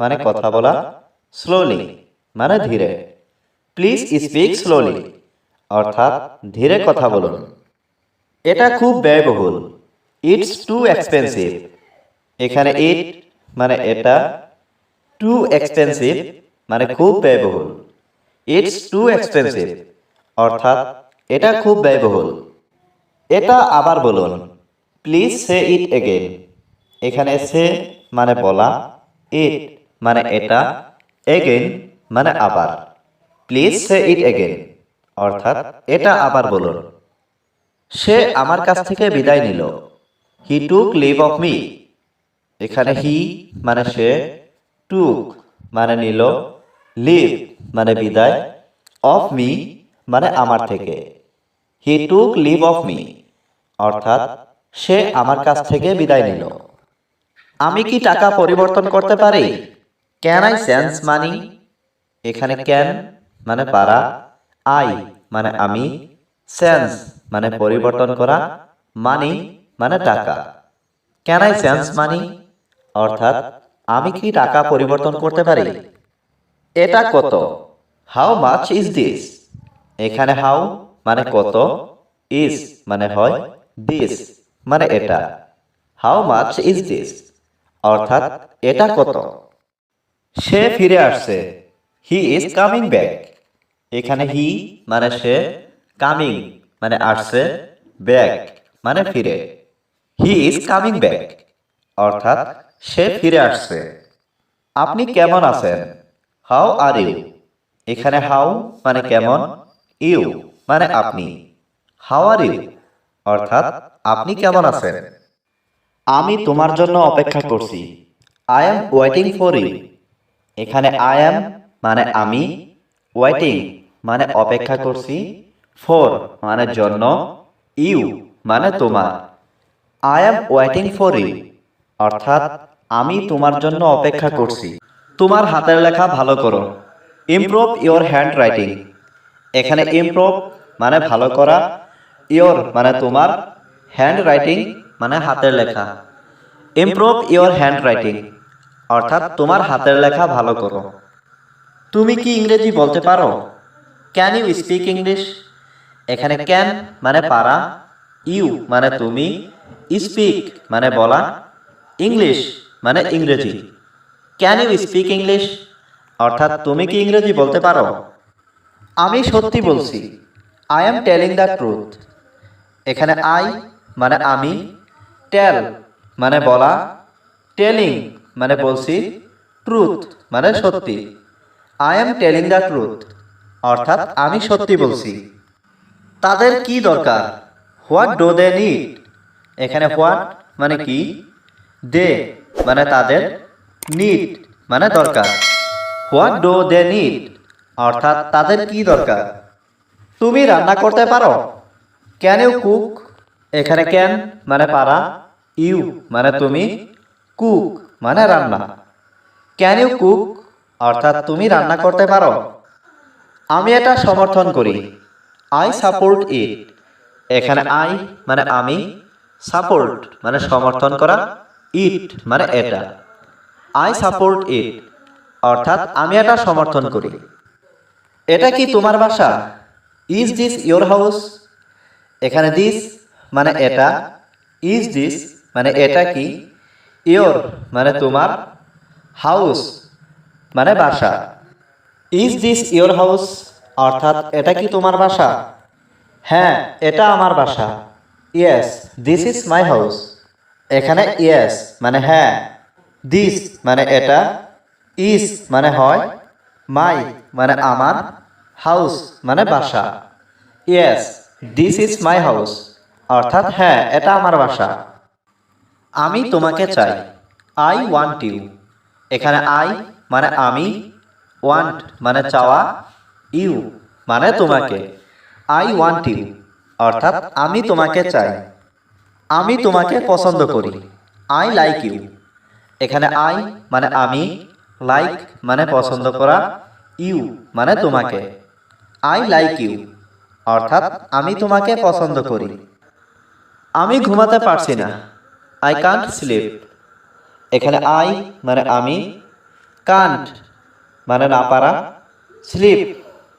মানে কথা বলা, স্লোলি মানে ধীরে। প্লিজ স্পিক স্লোলি অর্থাৎ ধীরে কথা বলুন। এটা খুব ব্যয়বহুল, ইটস টু এক্সপেন্সিভ। এখানে ইট মানে এটা, টু এক্সপেন্সিভ মানে খুব ব্যয়বহুল। ইটস টু এক্সপেন্সিভ অর্থাৎ এটা খুব ব্যয়বহুল। এটা আবার বলুন, প্লিজ সে ইট এগেইন। এখানে সে মানে বলা, ইট মানে এটা, এগেইন মানে আবার। প্লিজ সে ইট এগেইন অর্থাৎ এটা আবার বলুন। সে আমার কাছ থেকে বিদায় নিল, হি টুক লিভ অফ মি। এখানে হি মানে সে, টুক মানে নিল, লিভ মানে বিদায়, অফ মি মানে আমার থেকে। হি টুক লিভ অফ মি অর্থাৎ সে আমার কাছ থেকে বিদায় নিল। আমি কি টাকা পরিবর্তন করতে পারি? ক্যান আই চেঞ্জ মানি? এখানে ক্যান মানে পারা, আই মানে আমি, চেঞ্জ মানে পরিবর্তন করা, মানি মানে টাকা। ক্যান আই চেঞ্জ মানি অর্থাৎ আমি কি টাকা পরিবর্তন করতে পারি? এটা কত? How much is this? এখানে হাউ মানে কত, ইজ মানে হয়, দিস মানে এটা। হাউ মাচ ইজ দিস অর্থাৎ এটা কত? সে ফিরে আসছে, হি ইজ কামিং ব্যাক। এখানে হি মানে সে, কামিং মানে আসছে, ব্যাক মানে ফিরে। হি ইজ কামিং ব্যাক অর্থাৎ সে ফিরে আসছে। আপনি কেমন আছেন? How are you? এখানে হাউ মানে কেমন, ইউ মানে আপনি। হাউ আর ইউ অর্থাৎ আপনি কেমন আছেন? আমি তোমার জন্য অপেক্ষা করছি, I am waiting for you. এখানে আই এম মানে আমি, ওয়েটিং মানে অপেক্ষা করছি, ফর মানে জন্য, ইউ মানে তোমার। I am waiting for you অর্থাৎ আমি তোমার জন্য অপেক্ষা করছি। তোমার হাতের লেখা ভালো করো, ইমপ্রুভ ইওর হ্যান্ড রাইটিং। এখানে ইমপ্রুভ মানে ভালো করা, ইওর মানে তোমার, হ্যান্ড রাইটিং মানে হাতের লেখা। ইমপ্রুভ ইওর হ্যান্ড রাইটিং অর্থাৎ তোমার হাতের লেখা ভালো করো। তুমি কি ইংরেজি বলতে পারো? Can you speak English? এখানে ক্যান মানে পারা, ইউ মানে তুমি, স্পিক মানে বলা, ইংলিশ মানে ইংরেজি। ক্যান ইউ স্পিক ইংলিশ অর্থাৎ তুমি কি ইংরেজি বলতে পারো? আমি সত্যি বলছি, I am telling the truth. এখানে আই মানে আমি, টেল মানে বলা, টেলিং মানে বলছি, ট্রুথ মানে সত্যি। I am telling the truth অর্থাৎ আমি সত্যি বলছি। তাদের কি দরকার? What do they need? এখানে হোয়াট মানে কি, দে মানে তাদের, নিড মানে দরকার। হোয়াট ডু দে নিড অর্থাৎ তাদের কি দরকার? তুমি রান্না করতে পারো? Can you cook? এখানে ক্যান মানে পারা, ইউ মানে তুমি, কুক মানে রান্না। ক্যান ইউ কুক অর্থাৎ তুমি রান্না করতে পারো? আমি এটা সমর্থন করি, আই সাপোর্ট ইট। এখানে আই মানে আমি, সাপোর্ট মানে সমর্থন করা, ইট মানে এটা। আই সাপোর্ট ইট অর্থাৎ আমি এটা সমর্থন করি। এটা কি তোমার বাসা? Is this your house? এখানে দিস মানে এটা, ইজ দিস মানে এটা কি, ইয়োর মানে তোমার, হাউস মানে বাসা। ইজ দিস ইয়োর হাউস অর্থাৎ এটা কি তোমার বাসা? হ্যাঁ, এটা আমার বাসা। Yes this is my house. এখানে ইয়েস মানে হ্যাঁ, দিস মানে এটা, ইজ মানে হয়, মাই মানে আমার, হাউস মানে বাসা। Yes this is my house, অর্থাৎ হ্যাঁ এটা আমার বাসা। আমি তোমাকে চাই, আই ওয়ান্ট ইউ। এখানে আই মানে আমি, ওয়ান্ট মানে চাওয়া, ইউ মানে তোমাকে। আই ওয়ান্ট ইউ, অর্থাৎ আমি তোমাকে চাই। আমি তোমাকে পছন্দ করি, আই লাইক ইউ। এখানে আই মানে আমি, লাইক মানে পছন্দ করা, ইউ মানে তোমাকে। আই লাইক ইউ, অর্থাৎ আমি তোমাকে পছন্দ করি। আমি ঘুমাতে পারছি না, আই কান্ট স্লিপ। এখানে আই মানে আমি, কান্ট মানে না পারা, স্লিপ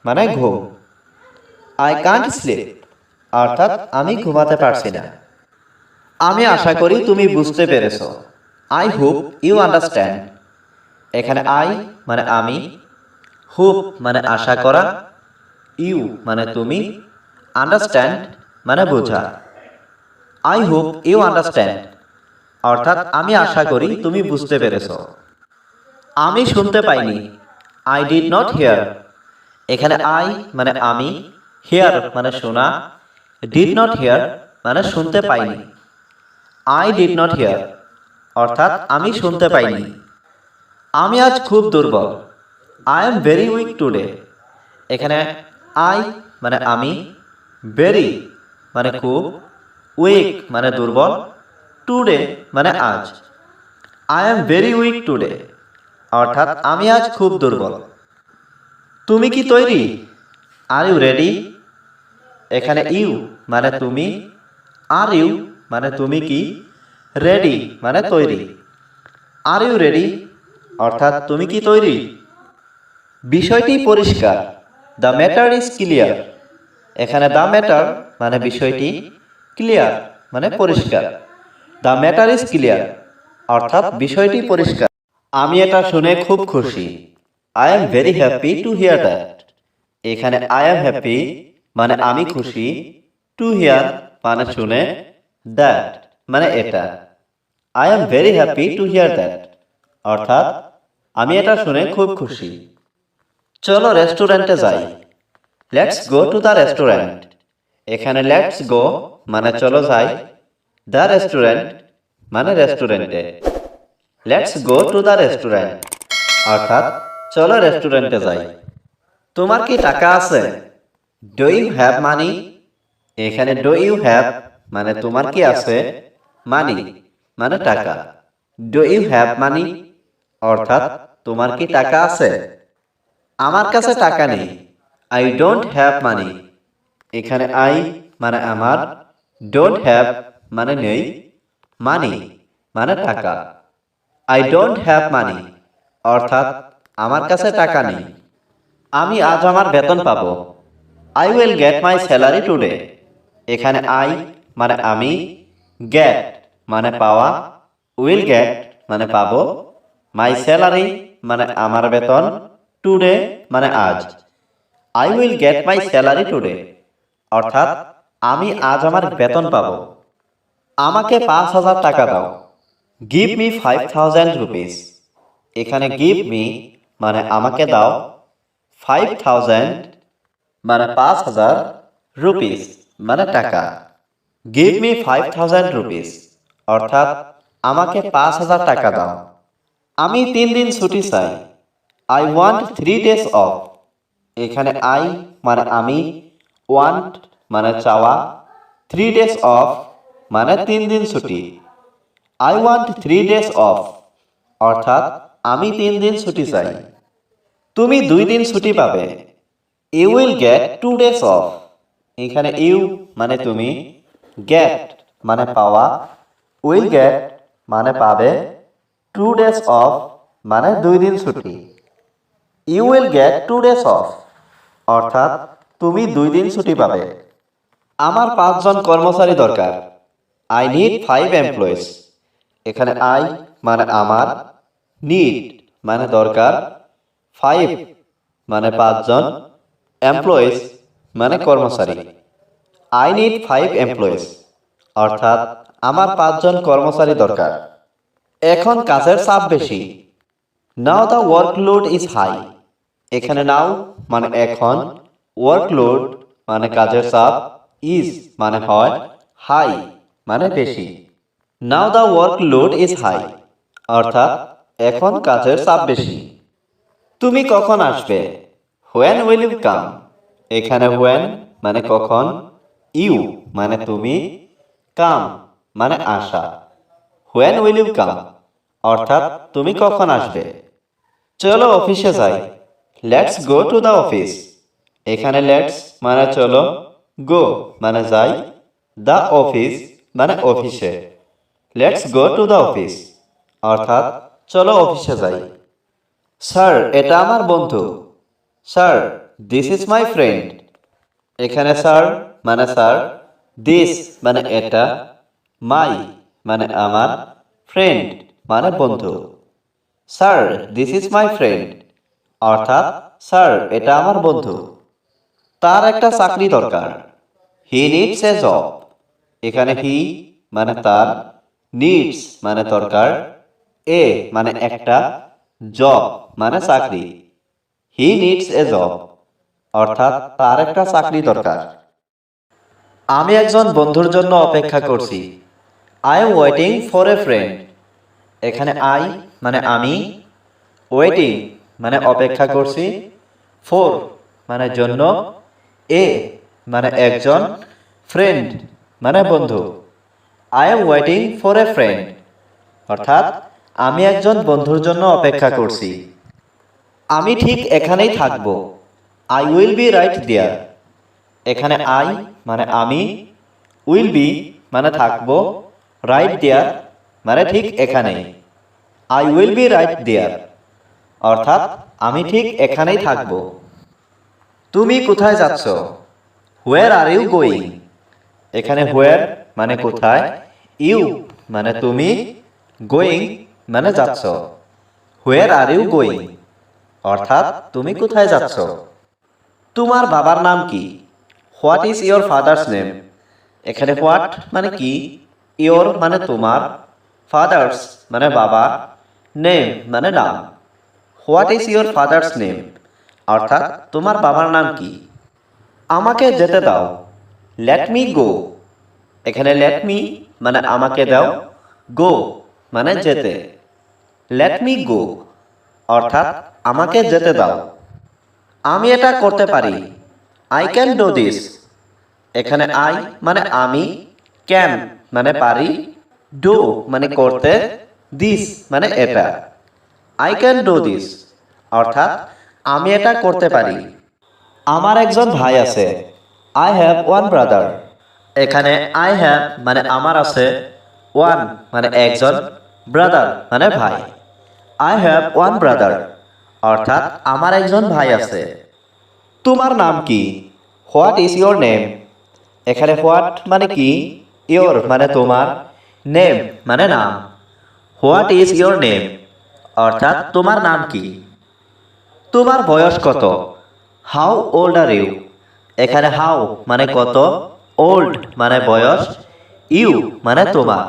মানে ঘুম। আই কান্ট স্লিপ, অর্থাৎ আমি ঘুমাতে পারছি না। আমি আশা করি তুমি বুঝতে পেরেছো, আই হোপ ইউ আন্ডারস্ট্যান্ড। এখানে আই মানে আমি, হোপ মানে আশা করা, ইউ মানে তুমি, আন্ডারস্ট্যান্ড মানে বোঝা। আই হোপ ইউ আন্ডারস্ট্যান্ড, অর্থাৎ আমি আশা করি তুমি বুঝতে পেরেছো। আমি শুনতে পাইনি, আই ডিড নট হিয়ার। এখানে আই মানে আমি, হিয়ার মানে শোনা, ডিড নট হিয়ার মানে শুনতে পাইনি। আই ডিড নট হিয়ার, অর্থাৎ আমি শুনতে পাইনি। আমি আজ খুব দুর্বল, I am very weak today. এখানে আই মানে আমি, ভেরি মানে খুব, উইক মানে দুর্বল, টুডে মানে আজ। I am very weak today, অর্থাৎ আমি আজ খুব দুর্বল। তুমি কি তৈরি, আর ইউ রেডি। এখানে ইউ মানে তুমি, আর ইউ মানে তুমি কি, রেডি মানে তৈরি। আর ইউ রেডি, অর্থাৎ তুমি কি তৈরি। বিষয়টি পরিষ্কার, দ্য ম্যাটার ইজ ক্লিয়ার। এখানে দ্য ম্যাটার মানে বিষয়টি, ক্লিয়ার মানে পরিষ্কার। দ্য ম্যাটার ইজ ক্লিয়ার, অর্থাৎ বিষয়টি পরিষ্কার। আমি এটা শুনে খুব খুশি, I am very happy to here that. এখানে আই এম হ্যাপি মানে আমি খুশি, টু হিয়ার মানে শুনে, দ্যাট মানে এটা। I am very happy to here that, অর্থাৎ আমি এটা শুনে খুব খুশি। চলো রেস্টুরেন্টে যাই, let's go to the restaurant. এখানে লেটস গো মানে চলো যাই, দ্য রেস্টুরেন্ট মানে রেস্টুরেন্টে। Let's go to the restaurant, অর্থাৎ চলো রেস্টুরেন্টে যাই। তোমার কি টাকা আছে, ডু ইউ হ্যাভ মানি। এখানে ডু ইউ হ্যাভ মানে তোমার কি আছে, মানি মানে টাকা। ডু ইউ হ্যাভ মানি, অর্থাৎ তোমার কি টাকা আছে। আমার কাছে টাকা নেই, আই ডোন্ট হ্যাভ মানি। এখানে আই মানে আমার, ডোন্ট হ্যাভ মানে নেই, মানি মানে টাকা। আই ডোন্ট হ্যাভ মানি, অর্থাৎ আমার কাছে টাকা নেই। আমি আজ আমার বেতন পাবো, I will get my salary today. এখানে আই মানে আমি, গেট মানে পাওয়া, উইল গেট মানে পাবো, মাই স্যালারি মানে আমার বেতন, টুডে মানে আজ। I will get my salary today, অর্থাৎ আমি আজ আমার বেতন পাবো। আমাকে 5,000 টাকা দাও, গিভ মি 5,000 রুপিস। এখানে গিভ মি মানে আমাকে দাও, 5,000 মানে 5,000, রুপিস মানে টাকা। গিভ মি 5,000 রুপিস, অর্থাৎ আমাকে 5,000 টাকা দাও। আমি 3 দিন ছুটি চাই, আই ওয়ান্ট 3 days অফ। এখানে আই মানে আমি, ওয়ান্ট মানে চাওয়া, 3 days অফ মানে 3 দিন ছুটি। আই ওয়ান্ট 3 days অফ, অর্থাৎ আমি 3 দিন ছুটি চাই। তুমি 2 দিন ছুটি পাবে, you will get 2 days off. এখানে ইউ মানে তুমি, গেট মানে পাওয়া, উইল গেট মানে পাবে, 2 days অফ মানে 2 দিন ছুটি। You will get 2 days off, অর্থাৎ তুমি 2 দিন ছুটি পাবে। আমার 5 জন কর্মচারী দরকার, আই নিড 5 এমপ্লয়িজ। এখানে আই মানে আমার, নিড মানে দরকার, 5 মানে 5 জন, এমপ্লয়িজ মানে কর্মচারী। আই নিড 5 এমপ্লয়িজ, অর্থাৎ আমার 5 জন কর্মচারী দরকার। এখন কাজের চাপ বেশি, now the workload is high. এখানে নাও মানে এখন, ওয়ার্কলোড মানে কাজের চাপ, ইজ মানে হয়, হাই মানে বেশি। Now the work load is high, অর্থাৎ এখন কাজের চাপ বেশি। তুমি কখন আসবে? When will you come? এখানে হোয়েন মানে কখন, ইউ মানে তুমি, কাম মানে আসা। হোয়েন উইল ইউ কাম অর্থাৎ তুমি কখন আসবে। চলো অফিসে যাই, let's go to the office. এখানে লেটস মানে চলো, গো মানে যাই, দ্য অফিস মানে অফিসে। Let's go to the office অর্থাৎ চলো অফিসে যাই। স্যার এটা আমার বন্ধু। Sir this is my friend. এখানে স্যার মানে স্যার, দিস মানে এটা, মাই মানে আমার, ফ্রেন্ড মানে বন্ধু। Sir this is my friend অর্থাৎ স্যার এটা আমার বন্ধু। তার একটা চাকরি দরকার। হি নিডস এ জব। এখানে হি মানে তার, নিডস মানে দরকার, এ মানে একটা, জব মানে চাকরি। হি নিডস এ জব অর্থাৎ তার একটা চাকরি দরকার। আমি একজন বন্ধুর জন্য অপেক্ষা করছি। I am waiting for a friend. এখানে আই মানে আমি, ওয়েটিং মানে অপেক্ষা করছি, ফর মানে জন্য, এ মানে একজন, ফ্রেন্ড মানে বন্ধু। I am waiting for a friend অর্থাৎ আমি একজন বন্ধুর জন্য অপেক্ষা করছি। আমি ঠিক এখানেই থাকব। আই উইল বি রাইট দেয়ার। এখানে আই মানে আমি, উইল বি মানে থাকব, রাইট দেয়ার মানে ঠিক এখানেই। আই উইল বি রাইট দেয়ার অর্থাৎ আমি ঠিক এখানেই থাকব। তুমি কোথায় যাচ্ছ? হোয়ার আর ইউ গোয়িং? এখানে হোয়ার মানে কোথায়, ইউ মানে তুমি, গোয়িং মানে যাচ্ছ। হোয়ার আর ইউ গোয়িং অর্থাৎ তুমি কোথায় যাচ্ছ। তোমার বাবার নাম কি? What is your father's name? এখানে হোয়াট মানে কি, ইয়োর মানে তোমার, ফাদার্স মানে বাবা, নেম মানে নাম। What is your father's name অর্থাৎ তোমার বাবার নাম কি। আমাকে যেতে দাও। Let me go. এখানে লেট মি মানে আমাকে দাও, গো মানে যেতে। লেট মি গো অর্থাৎ আমাকে যেতে দাও। আমি এটা করতে পারি। I can do this. এখানে আই মানে আমি, ক্যান মানে পারি, ডু মানে করতে, দিস মানে এটা। আই ক্যান ডু দিস অর্থাৎ আমি এটা করতে পারি। আমার একজন ভাই আছে। I have one brother. এখানে আই হ্যাভ মানে আমার আছে, ওয়ান মানে একজন, ব্রাদার মানে ভাই। আই হ্যাভ ওয়ান ব্রাদার অর্থাৎ আমার একজন ভাই আছে। তোমার নাম কি? What is your name? এখানে হোয়াট মানে কি, ইয়োর মানে তোমার, নেম মানে নাম। হোয়াট ইজ ইয়োর নেম অর্থাৎ তোমার নাম কি। তোমার বয়স কত? How old are you? এখানে হাউ মানে কত, ওল্ড মানে বয়স, ইউ মানে তোমার।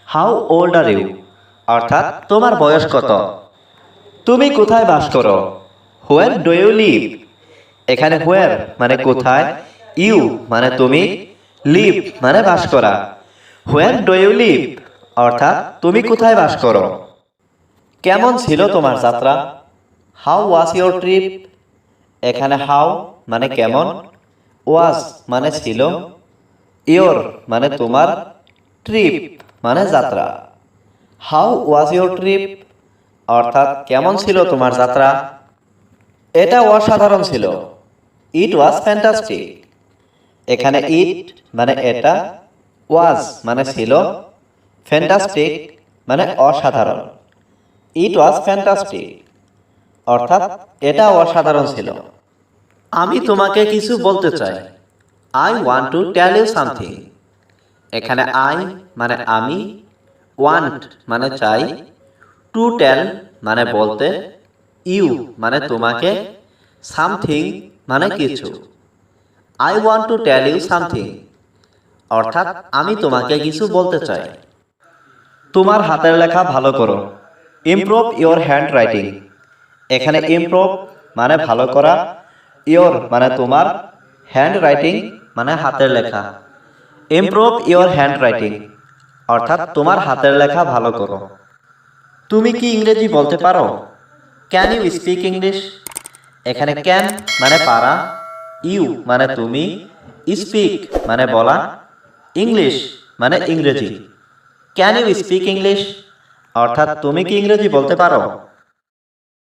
হাউ ওল্ড আর ইউ অর্থাৎ তোমার বয়স কত। তুমি কোথায় বাস করো? Where do you live? এখানে হোয়ার মানে কোথায়, ইউ মানে তুমি, লিভ মানে বাস করা। হোয়ার ডু ইউ লিভ অর্থাৎ তুমি কোথায় বাস করো। কেমন ছিল তোমার যাত্রা? How was your trip? এখানে হাউ মানে কেমন, ওয়াজ মানে ছিল, ইয়োর মানে তোমার, ট্রিপ মানে যাত্রা। হাউ ওয়াজ ইয়োর ট্রিপ অর্থাৎ কেমন ছিল তোমার যাত্রা। এটা অসাধারণ ছিল। ইট ওয়াজ ফ্যান্টাস্টিক। এখানে ইট মানে এটা, ওয়াজ মানে ছিল, ফ্যান্টাস্টিক মানে অসাধারণ। ইট ওয়াজ ফ্যান্টাস্টিক অর্থাৎ এটা অসাধারণ ছিল। আমি তোমাকে কিছু বলতে চাই। I want to tell you something. এখানে আই মানে আমি, ওয়ান্ট মানে চাই, টু টেল মানে বলতে, ইউ মানে তোমাকে, সামথিং মানে কিছু। I want to tell you something অর্থাৎ আমি তোমাকে কিছু বলতে চাই। তোমার হাতের লেখা ভালো করো। Improve your hand writing. এখানে ইমপ্রুভ মানে ভালো করা, ইয়োর মানে তোমার, হ্যান্ড রাইটিং মানে হাতের লেখা। ইমপ্রুভ ইওর হ্যান্ড রাইটিং অর্থাৎ তোমার হাতের লেখা ভালো করো। তুমি কি ইংরেজি বলতে পারো? Can you speak English? এখানে ক্যান মানে পারা, ইউ মানে তুমি, স্পিক মানে বলা, ইংলিশ মানে ইংরেজি। ক্যান ইউ স্পিক ইংলিশ অর্থাৎ তুমি কি ইংরেজি বলতে পারো?